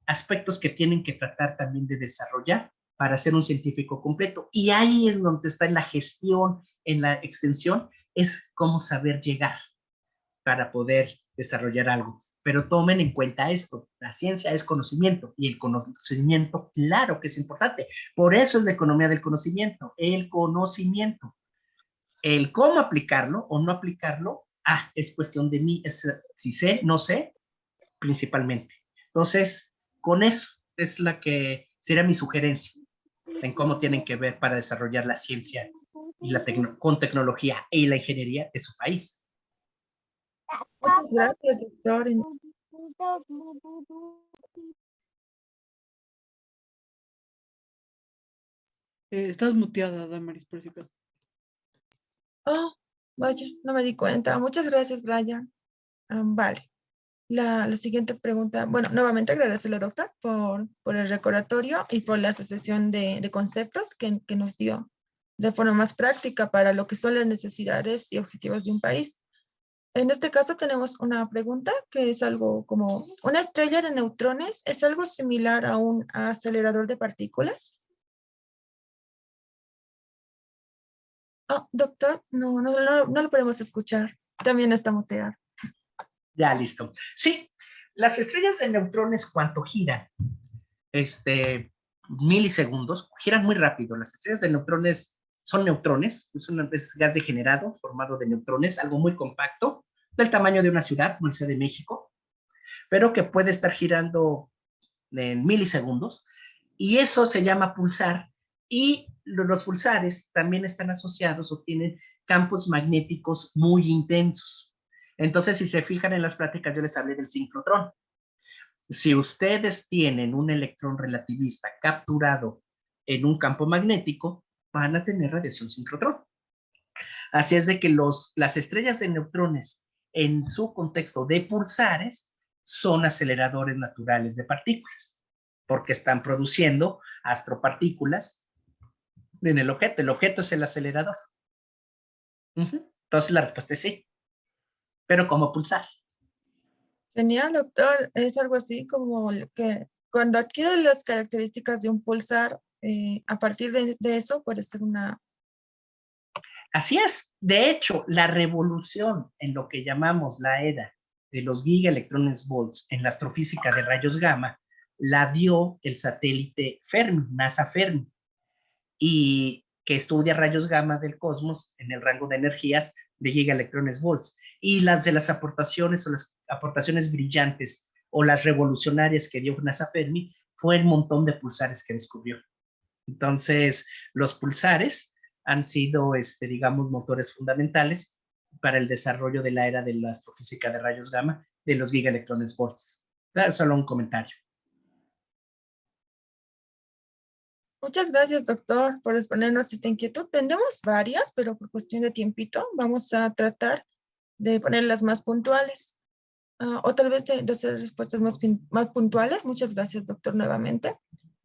aspectos que tienen que tratar también de desarrollar para ser un científico completo. Y ahí es donde está en la gestión, en la extensión, es cómo saber llegar para poder desarrollar algo. Pero tomen en cuenta esto, la ciencia es conocimiento y el conocimiento, claro que es importante. Por eso es la economía del conocimiento, el conocimiento. El cómo aplicarlo o no aplicarlo, es cuestión de mí, es si sé, no sé, principalmente. Entonces, con eso es la que sería mi sugerencia en cómo tienen que ver para desarrollar la ciencia y con tecnología y la ingeniería de su país. Muchas gracias, doctor. Estás muteada, Damaris, por si acaso. Oh, vaya, no me di cuenta. Muchas gracias, Brian. Vale. la siguiente pregunta. Bueno, nuevamente agradecerle, doctor, por el recordatorio y por la asociación de conceptos que nos dio de forma más práctica para lo que son las necesidades y objetivos de un país. En este caso tenemos una pregunta que es algo como, ¿una estrella de neutrones es algo similar a un acelerador de partículas? Oh, doctor, no lo podemos escuchar. También está muteado. Ya, listo. Sí, las estrellas de neutrones cuando giran, milisegundos, giran muy rápido. Las estrellas de neutrones son neutrones, es gas degenerado formado de neutrones, algo muy compacto, del tamaño de una ciudad, como la Ciudad de México, pero que puede estar girando en milisegundos, y eso se llama pulsar, y los pulsares también están asociados o tienen campos magnéticos muy intensos. Entonces, si se fijan en las pláticas, yo les hablé del sincrotrón. Si ustedes tienen un electrón relativista capturado en un campo magnético, van a tener radiación sincrotrón. Así es de que las estrellas de neutrones en su contexto de pulsares son aceleradores naturales de partículas, porque están produciendo astropartículas en el objeto. El objeto es el acelerador. Entonces la respuesta es sí, pero como pulsar. Genial, doctor. Es algo así como que cuando adquiere las características de un pulsar, a partir de eso puede ser una... Así es. De hecho, la revolución en lo que llamamos la era de los gigaelectrones volts en la astrofísica de rayos gamma la dio el satélite Fermi, NASA Fermi, y que estudia rayos gamma del cosmos en el rango de energías de gigaelectrones volts. Y las de las aportaciones o las aportaciones brillantes o las revolucionarias que dio NASA Fermi fue el montón de pulsares que descubrió. Entonces, los pulsares han sido, digamos, motores fundamentales para el desarrollo de la era de la astrofísica de rayos gamma de los gigaelectrones volts. Solo un comentario. Muchas gracias, doctor, por exponernos esta inquietud. Tenemos varias, pero por cuestión de tiempito vamos a tratar de ponerlas más puntuales. O tal vez de hacer respuestas más puntuales. Muchas gracias, doctor, nuevamente.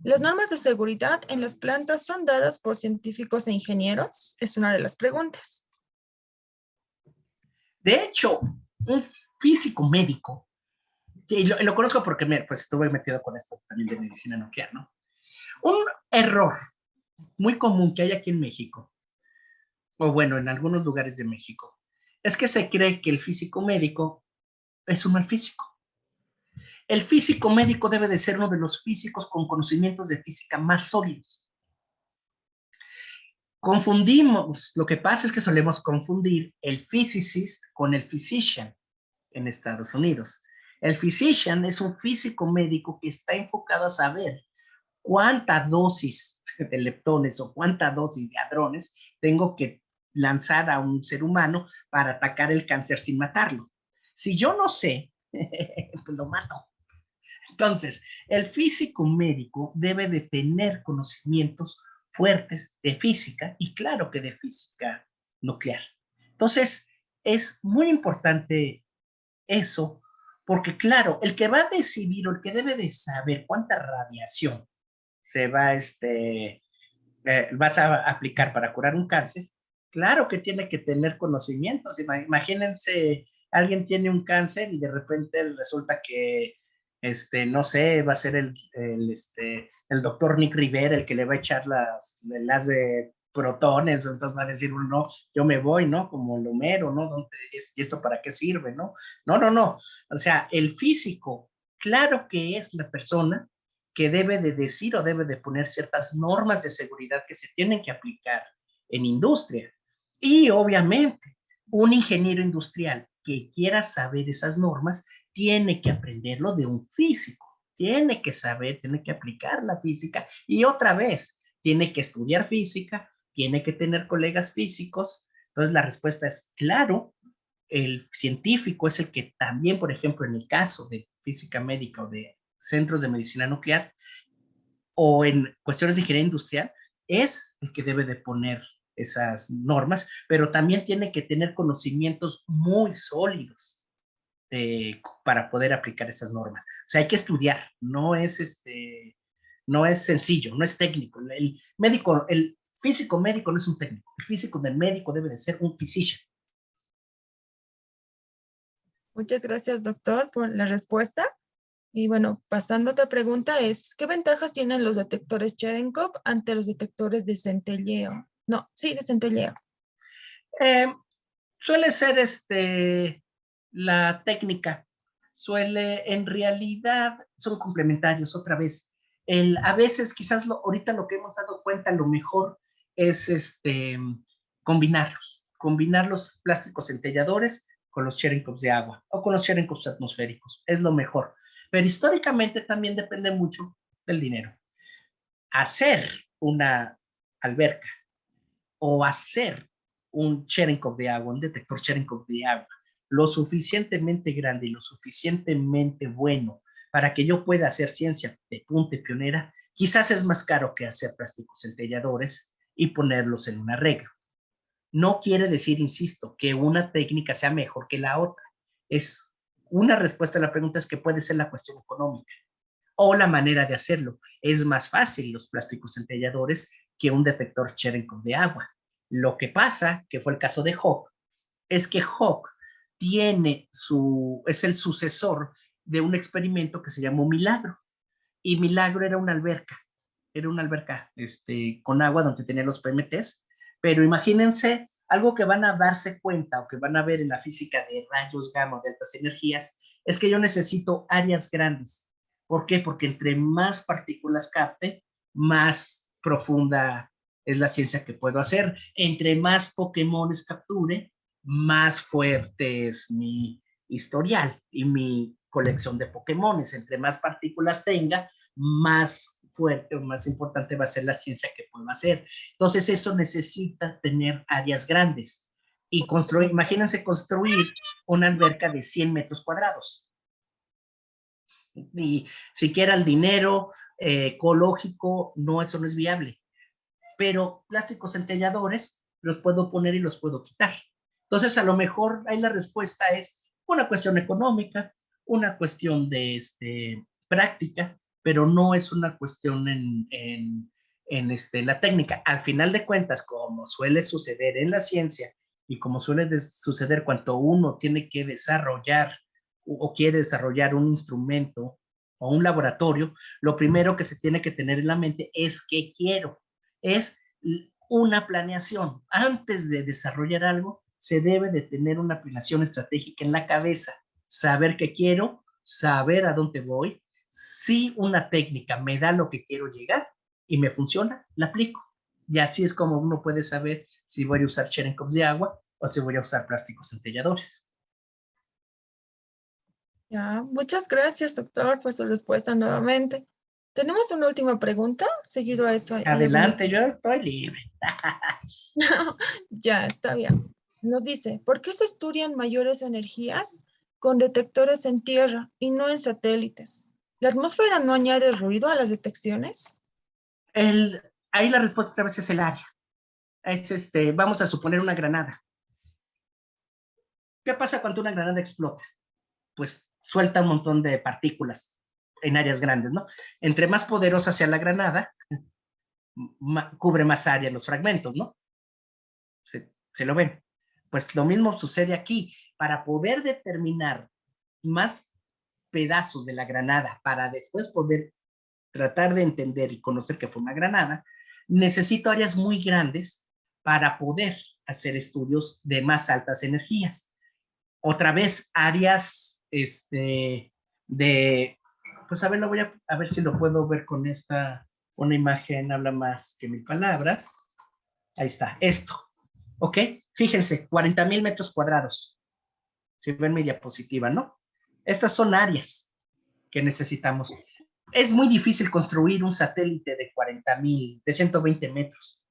Las normas de seguridad en las plantas son dadas por científicos e ingenieros. Es una de las preguntas. De hecho, un físico médico, y lo conozco porque pues estuve metido con esto también de medicina nuclear, ¿no? Un error muy común que hay aquí en México, o bueno, en algunos lugares de México, es que se cree que el físico médico es un mal físico. El físico médico debe de ser uno de los físicos con conocimientos de física más sólidos. Confundimos, lo que pasa es que solemos confundir el physicist con el physician en Estados Unidos. El physician es un físico médico que está enfocado a saber cuánta dosis de leptones o cuánta dosis de hadrones tengo que lanzar a un ser humano para atacar el cáncer sin matarlo. Si yo no sé, pues lo mato. Entonces, el físico médico debe de tener conocimientos fuertes de física y claro que de física nuclear. Entonces, es muy importante eso, porque claro, el que va a decidir o el que debe de saber cuánta radiación se va, vas a aplicar para curar un cáncer, claro que tiene que tener conocimientos. Imagínense, alguien tiene un cáncer y de repente resulta que, no sé, va a ser el doctor Nick Rivera el que le va a echar las de protones, entonces va a decir uno, no, yo me voy, ¿no? Como el Homero, ¿no? ¿Y esto para qué sirve, no? No. O sea, el físico, claro que es la persona que debe de decir o debe de poner ciertas normas de seguridad que se tienen que aplicar en industria. Y obviamente, un ingeniero industrial que quiera saber esas normas tiene que aprenderlo de un físico, tiene que saber, tiene que aplicar la física y otra vez, tiene que estudiar física, tiene que tener colegas físicos. Entonces la respuesta es claro, el científico es el que también, por ejemplo, en el caso de física médica o de centros de medicina nuclear o en cuestiones de ingeniería industrial, es el que debe de poner esas normas, pero también tiene que tener conocimientos muy sólidos para poder aplicar esas normas. O sea, hay que estudiar, no es sencillo, no es técnico. El médico, el físico médico no es un técnico, el físico del médico debe de ser un physician. Muchas gracias, doctor, por la respuesta. Y bueno, pasando a otra pregunta es, ¿qué ventajas tienen los detectores Cherenkov ante los detectores de centelleo? No, sí, de centelleo. Suele ser la técnica, en realidad son complementarios otra vez. A veces quizás ahorita lo que hemos dado cuenta, lo mejor es combinar los plásticos centelladores con los Cherenkovs de agua o con los Cherenkovs atmosféricos, es lo mejor. Pero históricamente también depende mucho del dinero. Hacer una alberca o hacer un Cherenkov de agua, un detector Cherenkov de agua, lo suficientemente grande y lo suficientemente bueno para que yo pueda hacer ciencia de punta y pionera, quizás es más caro que hacer plásticos centelladores y ponerlos en un arreglo. No quiere decir, insisto, que una técnica sea mejor que la otra. Es una respuesta a la pregunta es que puede ser la cuestión económica o la manera de hacerlo. Es más fácil los plásticos centelladores que un detector Cherenkov de agua. Lo que pasa, que fue el caso de Hawk, es que Hawk es el sucesor de un experimento que se llamó Milagro. Y Milagro era una alberca con agua donde tenía los PMTs, pero imagínense algo que van a darse cuenta o que van a ver en la física de rayos gamma de altas energías, es que yo necesito áreas grandes. ¿Por qué? Porque entre más partículas capte, más profunda es la ciencia que puedo hacer. Entre más Pokémones capture, más fuerte es mi historial y mi colección de Pokémones. Entre más partículas tenga, más fuerte o más importante va a ser la ciencia que puedo hacer. Entonces eso necesita tener áreas grandes y imagínense construir una alberca de 100 metros cuadrados. Y siquiera el dinero ecológico, no, eso no es viable. Pero plásticos centelladores los puedo poner y los puedo quitar. Entonces, a lo mejor ahí la respuesta es una cuestión económica, una cuestión de práctica, pero no es una cuestión en la técnica. Al final de cuentas, como suele suceder en la ciencia y como suele suceder cuando uno tiene que desarrollar o quiere desarrollar un instrumento o un laboratorio, lo primero que se tiene que tener en la mente es qué quiero. Es una planeación. Antes de desarrollar algo, se debe de tener una planeación estratégica en la cabeza, saber qué quiero, saber a dónde voy. Si una técnica me da lo que quiero llegar y me funciona, la aplico. Y así es como uno puede saber si voy a usar Cherenkovs de agua o si voy a usar plásticos centelladores. Ya, muchas gracias, doctor, por su respuesta nuevamente. Tenemos una última pregunta, seguido a eso. Adelante, yo estoy libre. Ya, está bien. Nos dice, ¿por qué se estudian mayores energías con detectores en tierra y no en satélites? ¿La atmósfera no añade ruido a las detecciones? Ahí la respuesta otra vez es el área. Vamos a suponer una granada. ¿Qué pasa cuando una granada explota? Pues suelta un montón de partículas en áreas grandes, ¿no? Entre más poderosa sea la granada, cubre más área los fragmentos, ¿no? ¿Se lo ven? Pues lo mismo sucede aquí. Para poder determinar más pedazos de la granada, para después poder tratar de entender y conocer que fue una granada, necesito áreas muy grandes para poder hacer estudios de más altas energías. Otra vez, áreas pues a ver, voy a ver si lo puedo ver con una imagen habla más que 1000 palabras. Ahí está, esto. ¿Ok? Fíjense, 40,000 metros cuadrados. Si ven mi diapositiva, ¿no? Estas son áreas que necesitamos. Es muy difícil construir un satélite de 40,000, de 120 metros.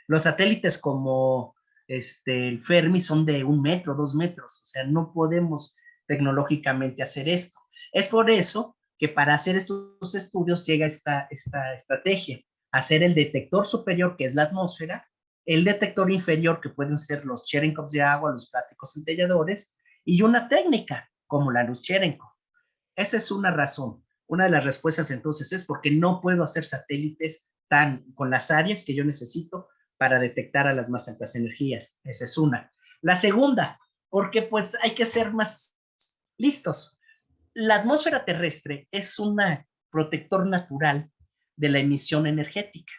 Los satélites como el Fermi son de 1 metro, 2 metros. O sea, no podemos tecnológicamente hacer esto. Es por eso que para hacer estos estudios llega esta estrategia. Hacer el detector superior, que es la atmósfera, el detector inferior, que pueden ser los Cherenkovs de agua, los plásticos centelladores, y una técnica como la luz Cherenkov. Esa es una razón. Una de las respuestas entonces es porque no puedo hacer satélites con las áreas que yo necesito para detectar a las más altas energías. Esa es una. La segunda, porque pues hay que ser más listos. La atmósfera terrestre es un protector natural de la emisión energética.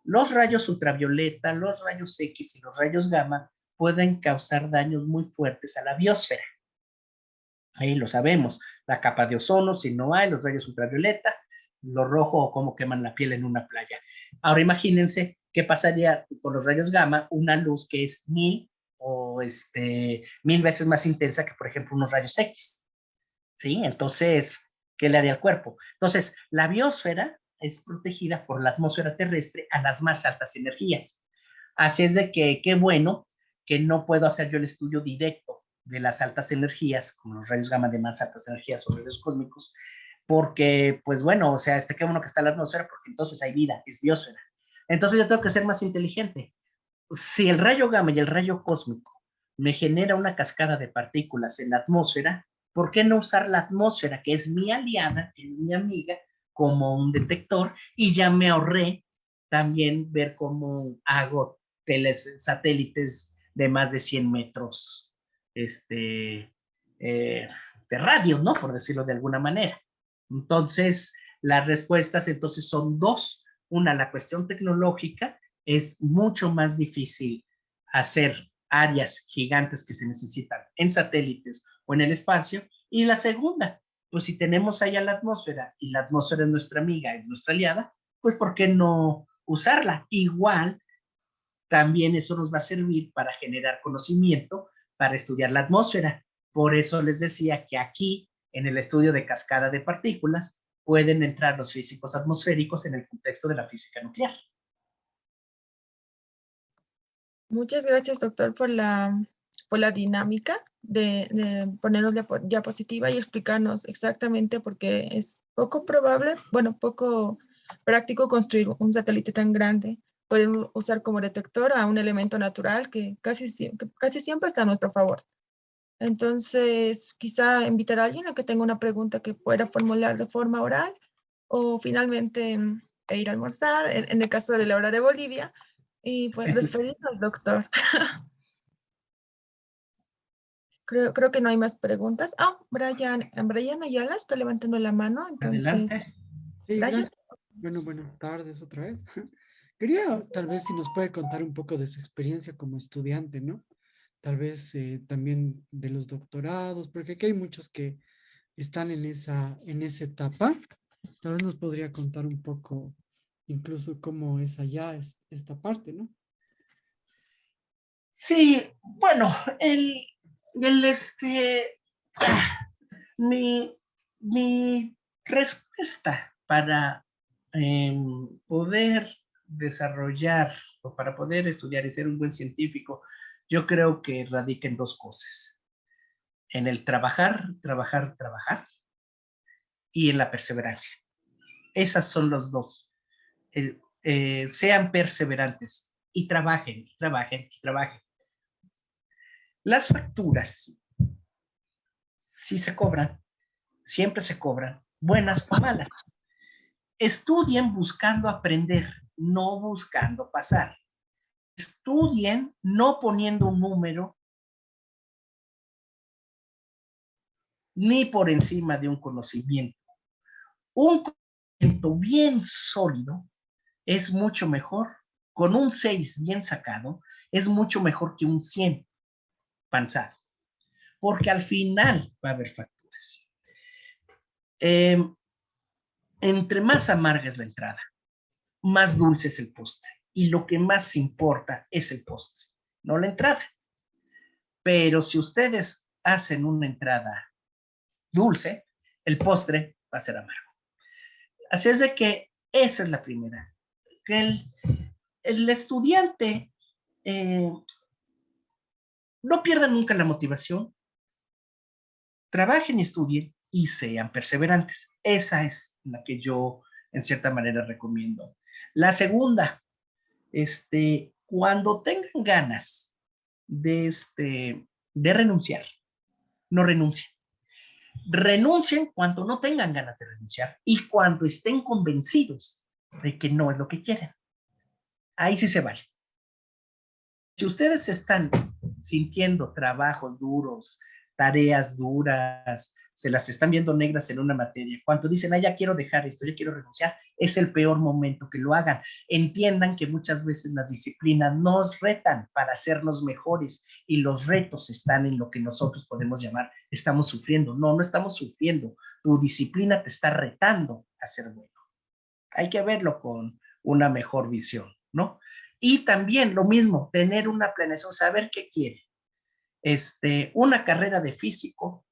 Los rayos ultravioleta, los rayos X y los rayos gamma pueden causar daños muy fuertes a la biosfera. Ahí lo sabemos, la capa de ozono, si no hay, los rayos ultravioleta, lo rojo o cómo queman la piel en una playa. Ahora imagínense qué pasaría con los rayos gamma, una luz que es 1000 o 1000 veces más intensa que, por ejemplo, unos rayos X. ¿Sí? Entonces, ¿qué le haría al cuerpo? Entonces, la biosfera es protegida por la atmósfera terrestre a las más altas energías. Así es de que, qué bueno que no puedo hacer yo el estudio directo de las altas energías, como los rayos gamma de más altas energías o rayos cósmicos, porque, pues bueno, o sea, qué bueno que está la atmósfera, porque entonces hay vida, es biosfera. Entonces yo tengo que ser más inteligente. Si el rayo gamma y el rayo cósmico me genera una cascada de partículas en la atmósfera, ¿por qué no usar la atmósfera, que es mi aliada, que es mi amiga, como un detector? Y ya me ahorré también ver cómo hago satélites de más de 100 metros de radio, ¿no? Por decirlo de alguna manera. Entonces, las respuestas entonces son dos. Una, la cuestión tecnológica, es mucho más difícil hacer áreas gigantes que se necesitan en satélites o en el espacio. Y la segunda, pues si tenemos allá la atmósfera y la atmósfera es nuestra amiga, es nuestra aliada, pues ¿por qué no usarla? Igual, también eso nos va a servir para generar conocimiento, para estudiar la atmósfera. Por eso les decía que aquí, en el estudio de cascada de partículas, pueden entrar los físicos atmosféricos en el contexto de la física nuclear. Muchas gracias, doctor, por la dinámica de ponernos la diapositiva y explicarnos exactamente por qué es poco probable, bueno, poco práctico construir un satélite tan grande. Podemos usar como detector a un elemento natural que casi siempre está a nuestro favor. Entonces, quizá invitar a alguien a que tenga una pregunta que pueda formular de forma oral o finalmente ir a almorzar, en el caso de la hora de Bolivia, y pues despedirnos, doctor. Creo que no hay más preguntas. Brian Ayala está levantando la mano, entonces, Adelante. Sí, Brian. gracias. Bueno, buenas tardes otra vez. Quería tal vez si nos puede contar un poco de su experiencia como estudiante, ¿no? Tal vez también de los doctorados, porque aquí hay muchos que están en esa etapa. Tal vez nos podría contar un poco incluso cómo es allá esta parte, ¿no? Sí, bueno, el mi, mi respuesta para poder desarrollar o para poder estudiar y ser un buen científico, yo creo que radica en dos cosas. En el trabajar, trabajar, trabajar y en la perseverancia. Esas son los dos. Sean perseverantes y trabajen, y trabajen, y trabajen. Las facturas sí se cobran, siempre se cobran, buenas o malas. Estudien buscando aprender, no buscando pasar. Estudien no poniendo un número ni por encima de un conocimiento. Un conocimiento bien sólido es mucho mejor, con un 6 bien sacado, es mucho mejor que un 100 panzado, porque al final va a haber facturas. Entre más amarga es la entrada, más dulce es el postre. Y lo que más importa es el postre, no la entrada. Pero si ustedes hacen una entrada dulce, el postre va a ser amargo. Así es de que esa es la primera. Que el estudiante no pierda nunca la motivación, trabajen y estudien y sean perseverantes. Esa es la que yo en cierta manera recomiendo. La segunda, cuando tengan ganas de renunciar, no renuncien. Renuncien cuando no tengan ganas de renunciar y cuando estén convencidos de que no es lo que quieren. Ahí sí se vale. Si ustedes están sintiendo trabajos duros, tareas duras, se las están viendo negras en una materia, cuando dicen, ya quiero dejar esto, ya quiero renunciar, es el peor momento que lo hagan. Entiendan que muchas veces las disciplinas nos retan para hacernos mejores y los retos están en lo que nosotros podemos llamar, estamos sufriendo. No, no estamos sufriendo. Tu disciplina te está retando a ser bueno. Hay que verlo con una mejor visión, ¿no? Y también lo mismo, tener una planeación, saber qué quiere. Una carrera de físico,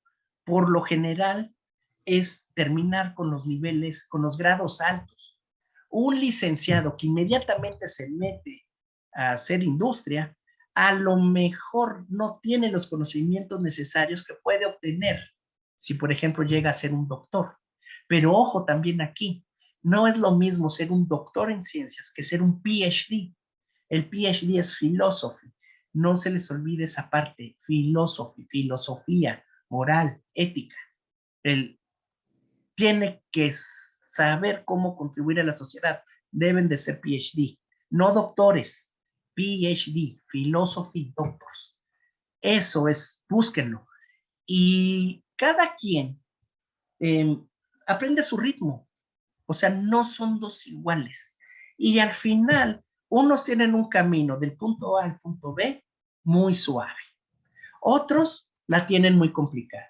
por lo general, es terminar con los niveles, con los grados altos. Un licenciado que inmediatamente se mete a hacer industria, a lo mejor no tiene los conocimientos necesarios que puede obtener si, por ejemplo, llega a ser un doctor. Pero ojo también aquí, no es lo mismo ser un doctor en ciencias que ser un PhD. El PhD es philosophy. No se les olvide esa parte, filosofía, moral, ética. Él tiene que saber cómo contribuir a la sociedad. Deben de ser PhD, no doctores. PhD, philosophy doctors. Eso es, búsquenlo. Y cada quien aprende a su ritmo. O sea, no son dos iguales. Y al final, unos tienen un camino del punto A al punto B muy suave. Otros la tienen muy complicada.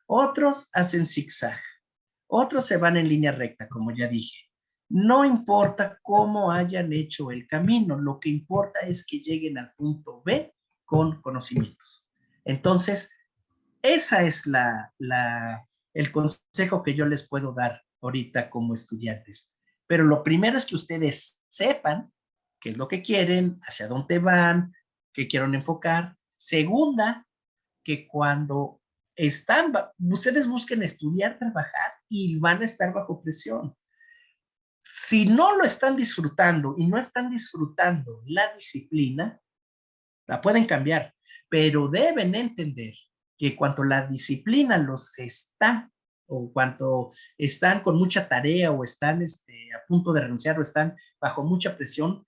Otros hacen zigzag. Otros se van en línea recta, como ya dije. No importa cómo hayan hecho el camino, lo que importa es que lleguen al punto B con conocimientos. Entonces, esa es el consejo que yo les puedo dar ahorita como estudiantes. Pero lo primero es que ustedes sepan qué es lo que quieren, hacia dónde van, qué quieren enfocar. Segunda, que cuando ustedes busquen estudiar, trabajar y van a estar bajo presión. Si no lo están disfrutando y no están disfrutando la disciplina, la pueden cambiar, pero deben entender que cuando la disciplina los está, o cuando están con mucha tarea o están a punto de renunciar o están bajo mucha presión,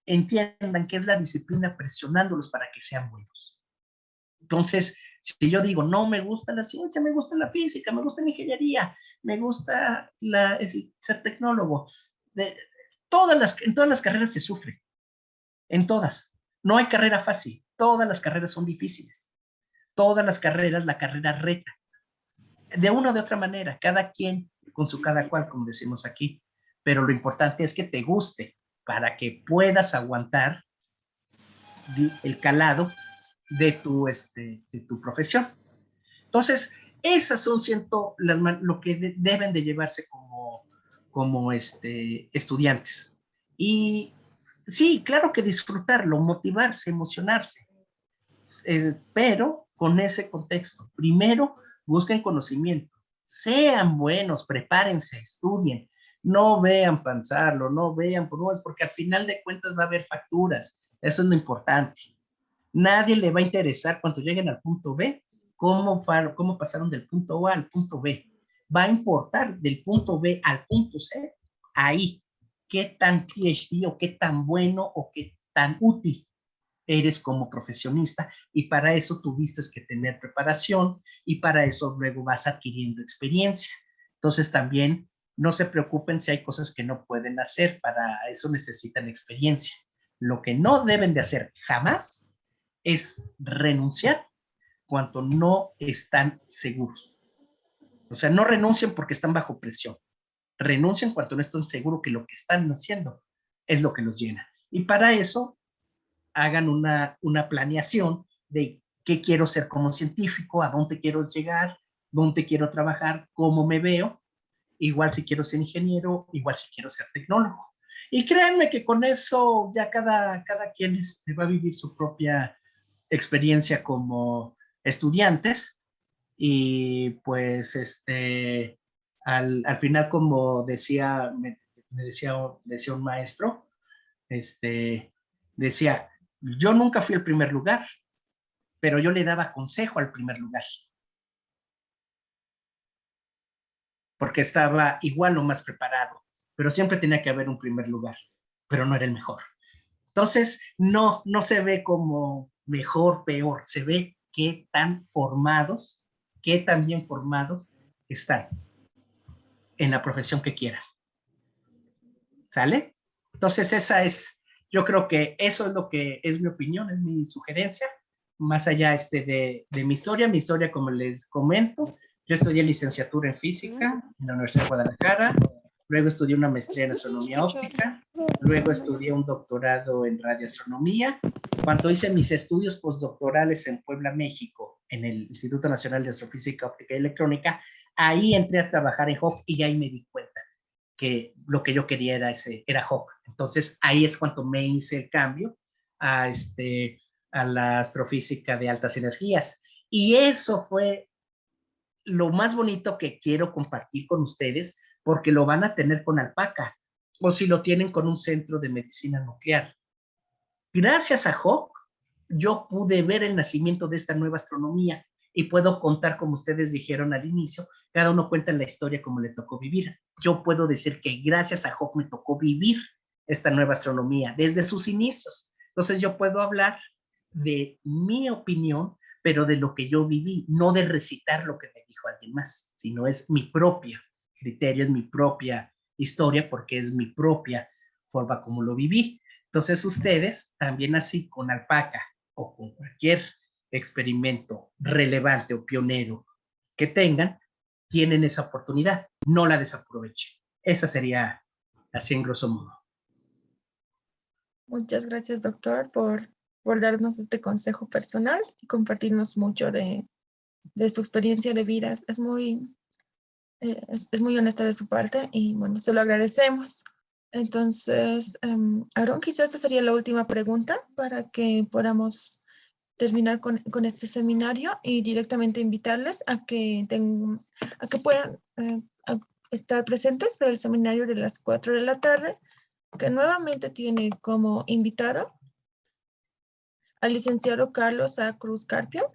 entiendan que es la disciplina presionándolos para que sean buenos. Entonces, si yo digo, no me gusta la ciencia, me gusta la física, me gusta la ingeniería, me gusta ser tecnólogo, en todas las carreras se sufre, en todas. No hay carrera fácil, todas las carreras son difíciles. Todas las carreras, la carrera reta. De una o de otra manera, cada quien con su cada cual, como decimos aquí. Pero lo importante es que te guste para que puedas aguantar el calado de tu profesión. Entonces, esas son lo que deben de llevarse como estudiantes. Y sí, claro que disfrutarlo, motivarse, emocionarse, pero con ese contexto. Primero, busquen conocimiento, sean buenos, prepárense, estudien, no vean pensarlo, no vean por nubes, porque al final de cuentas va a haber facturas, eso es lo importante. Nadie le va a interesar cuando lleguen al punto B cómo pasaron del punto A al punto B. Va a importar del punto B al punto C, ahí, qué tan PhD o qué tan bueno o qué tan útil eres como profesionista, y para eso tuviste que tener preparación y para eso luego vas adquiriendo experiencia. Entonces también no se preocupen si hay cosas que no pueden hacer, para eso necesitan experiencia. Lo que no deben de hacer jamás es renunciar cuando no están seguros. O sea, no renuncien porque están bajo presión. Renuncien cuando no están seguros que lo que están haciendo es lo que los llena. Y para eso hagan una planeación de qué quiero ser como científico, a dónde quiero llegar, dónde quiero trabajar, cómo me veo, igual si quiero ser ingeniero, igual si quiero ser tecnólogo. Y créanme que con eso ya cada quien va a vivir su propia experiencia como estudiantes, y pues al final, como decía un maestro, decía, yo nunca fui el primer lugar, pero yo le daba consejo al primer lugar. porque estaba igual o más preparado, pero siempre tenía que haber un primer lugar, pero no era el mejor. Entonces, no se ve como mejor, peor, se ve qué tan formados, qué tan bien formados están en la profesión que quieran. ¿Sale? Entonces, yo creo que eso es lo que es mi opinión, es mi sugerencia, más allá de mi historia, como les comento, yo estudié licenciatura en física en la Universidad de Guadalajara, luego estudié una maestría en astronomía óptica, luego estudié un doctorado en radioastronomía. Cuando hice mis estudios postdoctorales en Puebla, México, en el Instituto Nacional de Astrofísica, Óptica y Electrónica, ahí entré a trabajar en HOC y ahí me di cuenta que lo que yo quería era HOC. Entonces ahí es cuando me hice el cambio a, a la astrofísica de altas energías. Y eso fue lo más bonito que quiero compartir con ustedes, porque lo van a tener con Alpaca, o si lo tienen con un centro de medicina nuclear. Gracias a HOC, yo pude ver el nacimiento de esta nueva astronomía y puedo contar, como ustedes dijeron al inicio, cada uno cuenta la historia como le tocó vivir. Yo puedo decir que gracias a HOC me tocó vivir esta nueva astronomía desde sus inicios. Entonces yo puedo hablar de mi opinión, pero de lo que yo viví, no de recitar lo que me dijo alguien más, sino es mi propio criterio, es mi propia historia, porque es mi propia forma como lo viví. Entonces ustedes, también así con Alpaca o con cualquier experimento relevante o pionero que tengan, tienen esa oportunidad, no la desaprovechen. Esa sería así en grosso modo. Muchas gracias, doctor, por darnos este consejo personal y compartirnos mucho de su experiencia de vida. Es muy honesta de su parte y bueno, se lo agradecemos. Entonces, Aaron, quizás esta sería la última pregunta para que podamos terminar con este seminario y directamente invitarles a que puedan estar presentes para el seminario de las 4 de la tarde, que nuevamente tiene como invitado al licenciado Carlos A. Cruz Carpio.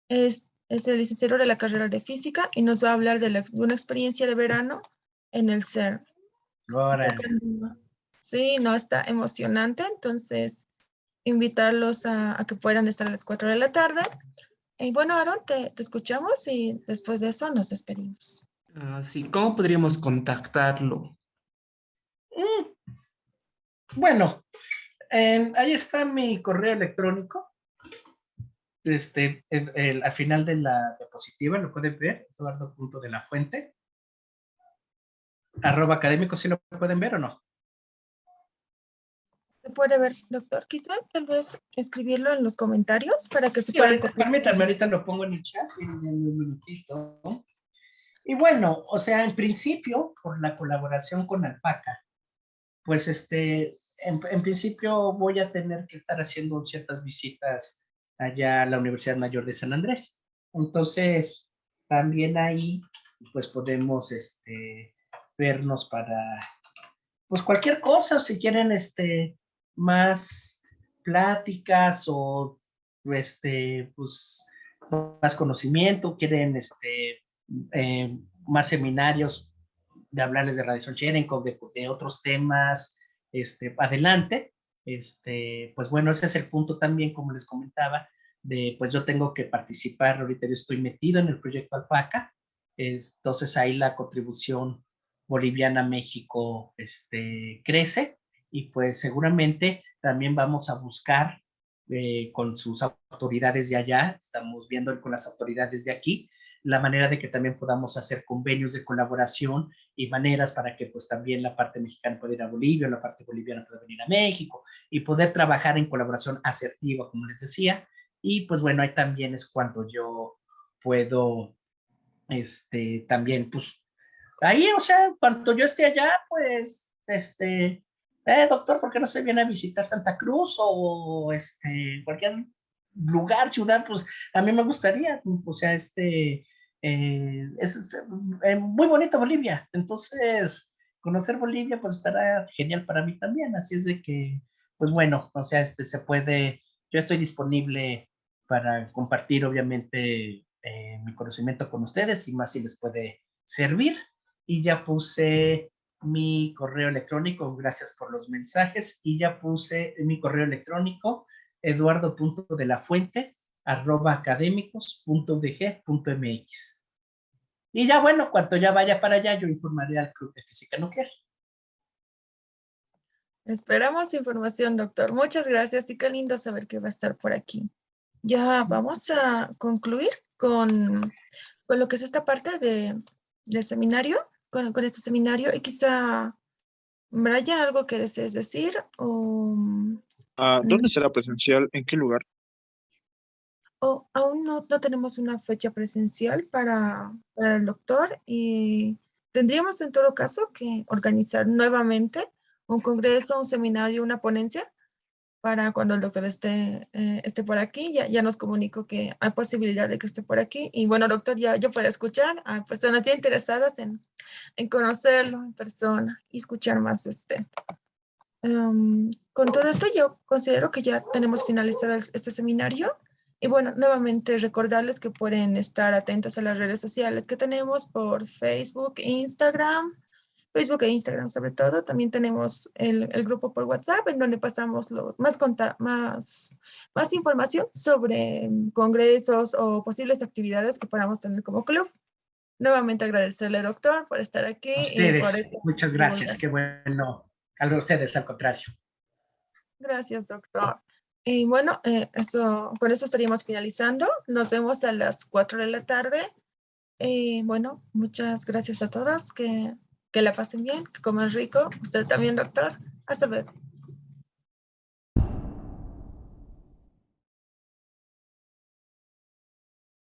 Es el licenciado de la carrera de física y nos va a hablar de una experiencia de verano en el CERN. Sí, no, está emocionante, entonces invitarlos a que puedan estar a las 4 de la tarde. Y bueno, Aaron, te escuchamos y después de eso nos despedimos. Sí, ¿cómo podríamos contactarlo? Bueno, ahí está mi correo electrónico. Al final de la diapositiva lo pueden ver, eduardo.delafuente @académico, ¿sí lo pueden ver o no? ¿Se puede ver, doctor? Quizá tal vez escribirlo en los comentarios para que se Sí, puedan copiar. permítanme, ahorita lo pongo en el chat en un minutito. Y bueno, o sea, en principio, por la colaboración con Alpaca, pues en principio voy a tener que estar haciendo ciertas visitas allá a la Universidad Mayor de San Andrés. Entonces, también ahí, pues podemos vernos para, pues cualquier cosa, si quieren más pláticas o pues más conocimiento, quieren más seminarios de hablarles de radiación Cherenkov, de otros temas, adelante. Pues bueno, ese es el punto también, como les comentaba, pues yo tengo que participar, ahorita yo estoy metido en el proyecto Alpaca, entonces ahí la contribución boliviana-México crece y pues seguramente también vamos a buscar con sus autoridades de allá, estamos viendo con las autoridades de aquí, la manera de que también podamos hacer convenios de colaboración y maneras para que pues también la parte mexicana pueda ir a Bolivia, la parte boliviana pueda venir a México y poder trabajar en colaboración asertiva, como les decía. Y pues bueno, ahí también es cuando yo puedo también pues ahí, o sea, cuando yo esté allá, pues, doctor, ¿por qué no se viene a visitar Santa Cruz o cualquier lugar, ciudad? Pues a mí me gustaría, o sea, muy bonita Bolivia, entonces conocer Bolivia pues estará genial para mí también, así es de que, pues bueno, o sea, se puede, yo estoy disponible para compartir obviamente mi conocimiento con ustedes y más si les puede servir. y ya puse mi correo electrónico, gracias por los mensajes, y ya puse mi correo electrónico, eduardo.delafuente@academicos.udg.mx. Y ya bueno, cuando ya vaya para allá, yo informaré al Club de Física Nuclear. Esperamos información, doctor. Muchas gracias y qué lindo saber que va a estar por aquí. Ya vamos a concluir con lo que es esta parte del seminario, con este seminario. Y quizá, Brian, ¿algo que desees decir? ¿Dónde será presencial? ¿En qué lugar? Aún no tenemos una fecha presencial para el doctor y tendríamos en todo caso que organizar nuevamente un congreso, un seminario, una ponencia para cuando el doctor esté por aquí. Ya nos comunicó que hay posibilidad de que esté por aquí. Y bueno, doctor, ya yo puedo escuchar a personas ya interesadas en conocerlo en persona y escuchar más de usted. Con todo esto, yo considero que ya tenemos finalizado este seminario. Y bueno, nuevamente recordarles que pueden estar atentos a las redes sociales que tenemos por Facebook e Instagram sobre todo. También tenemos el grupo por WhatsApp en donde pasamos más información sobre congresos o posibles actividades que podamos tener como club. Nuevamente agradecerle, doctor, por estar aquí. A Y por ustedes, muchas gracias. Qué bueno. A ustedes, al contrario. Gracias, doctor. Y bueno, con eso estaríamos finalizando. Nos vemos a las 4 de la tarde. Y bueno, muchas gracias a todos. Que la pasen bien, que coman rico. Usted también, doctor. Hasta luego.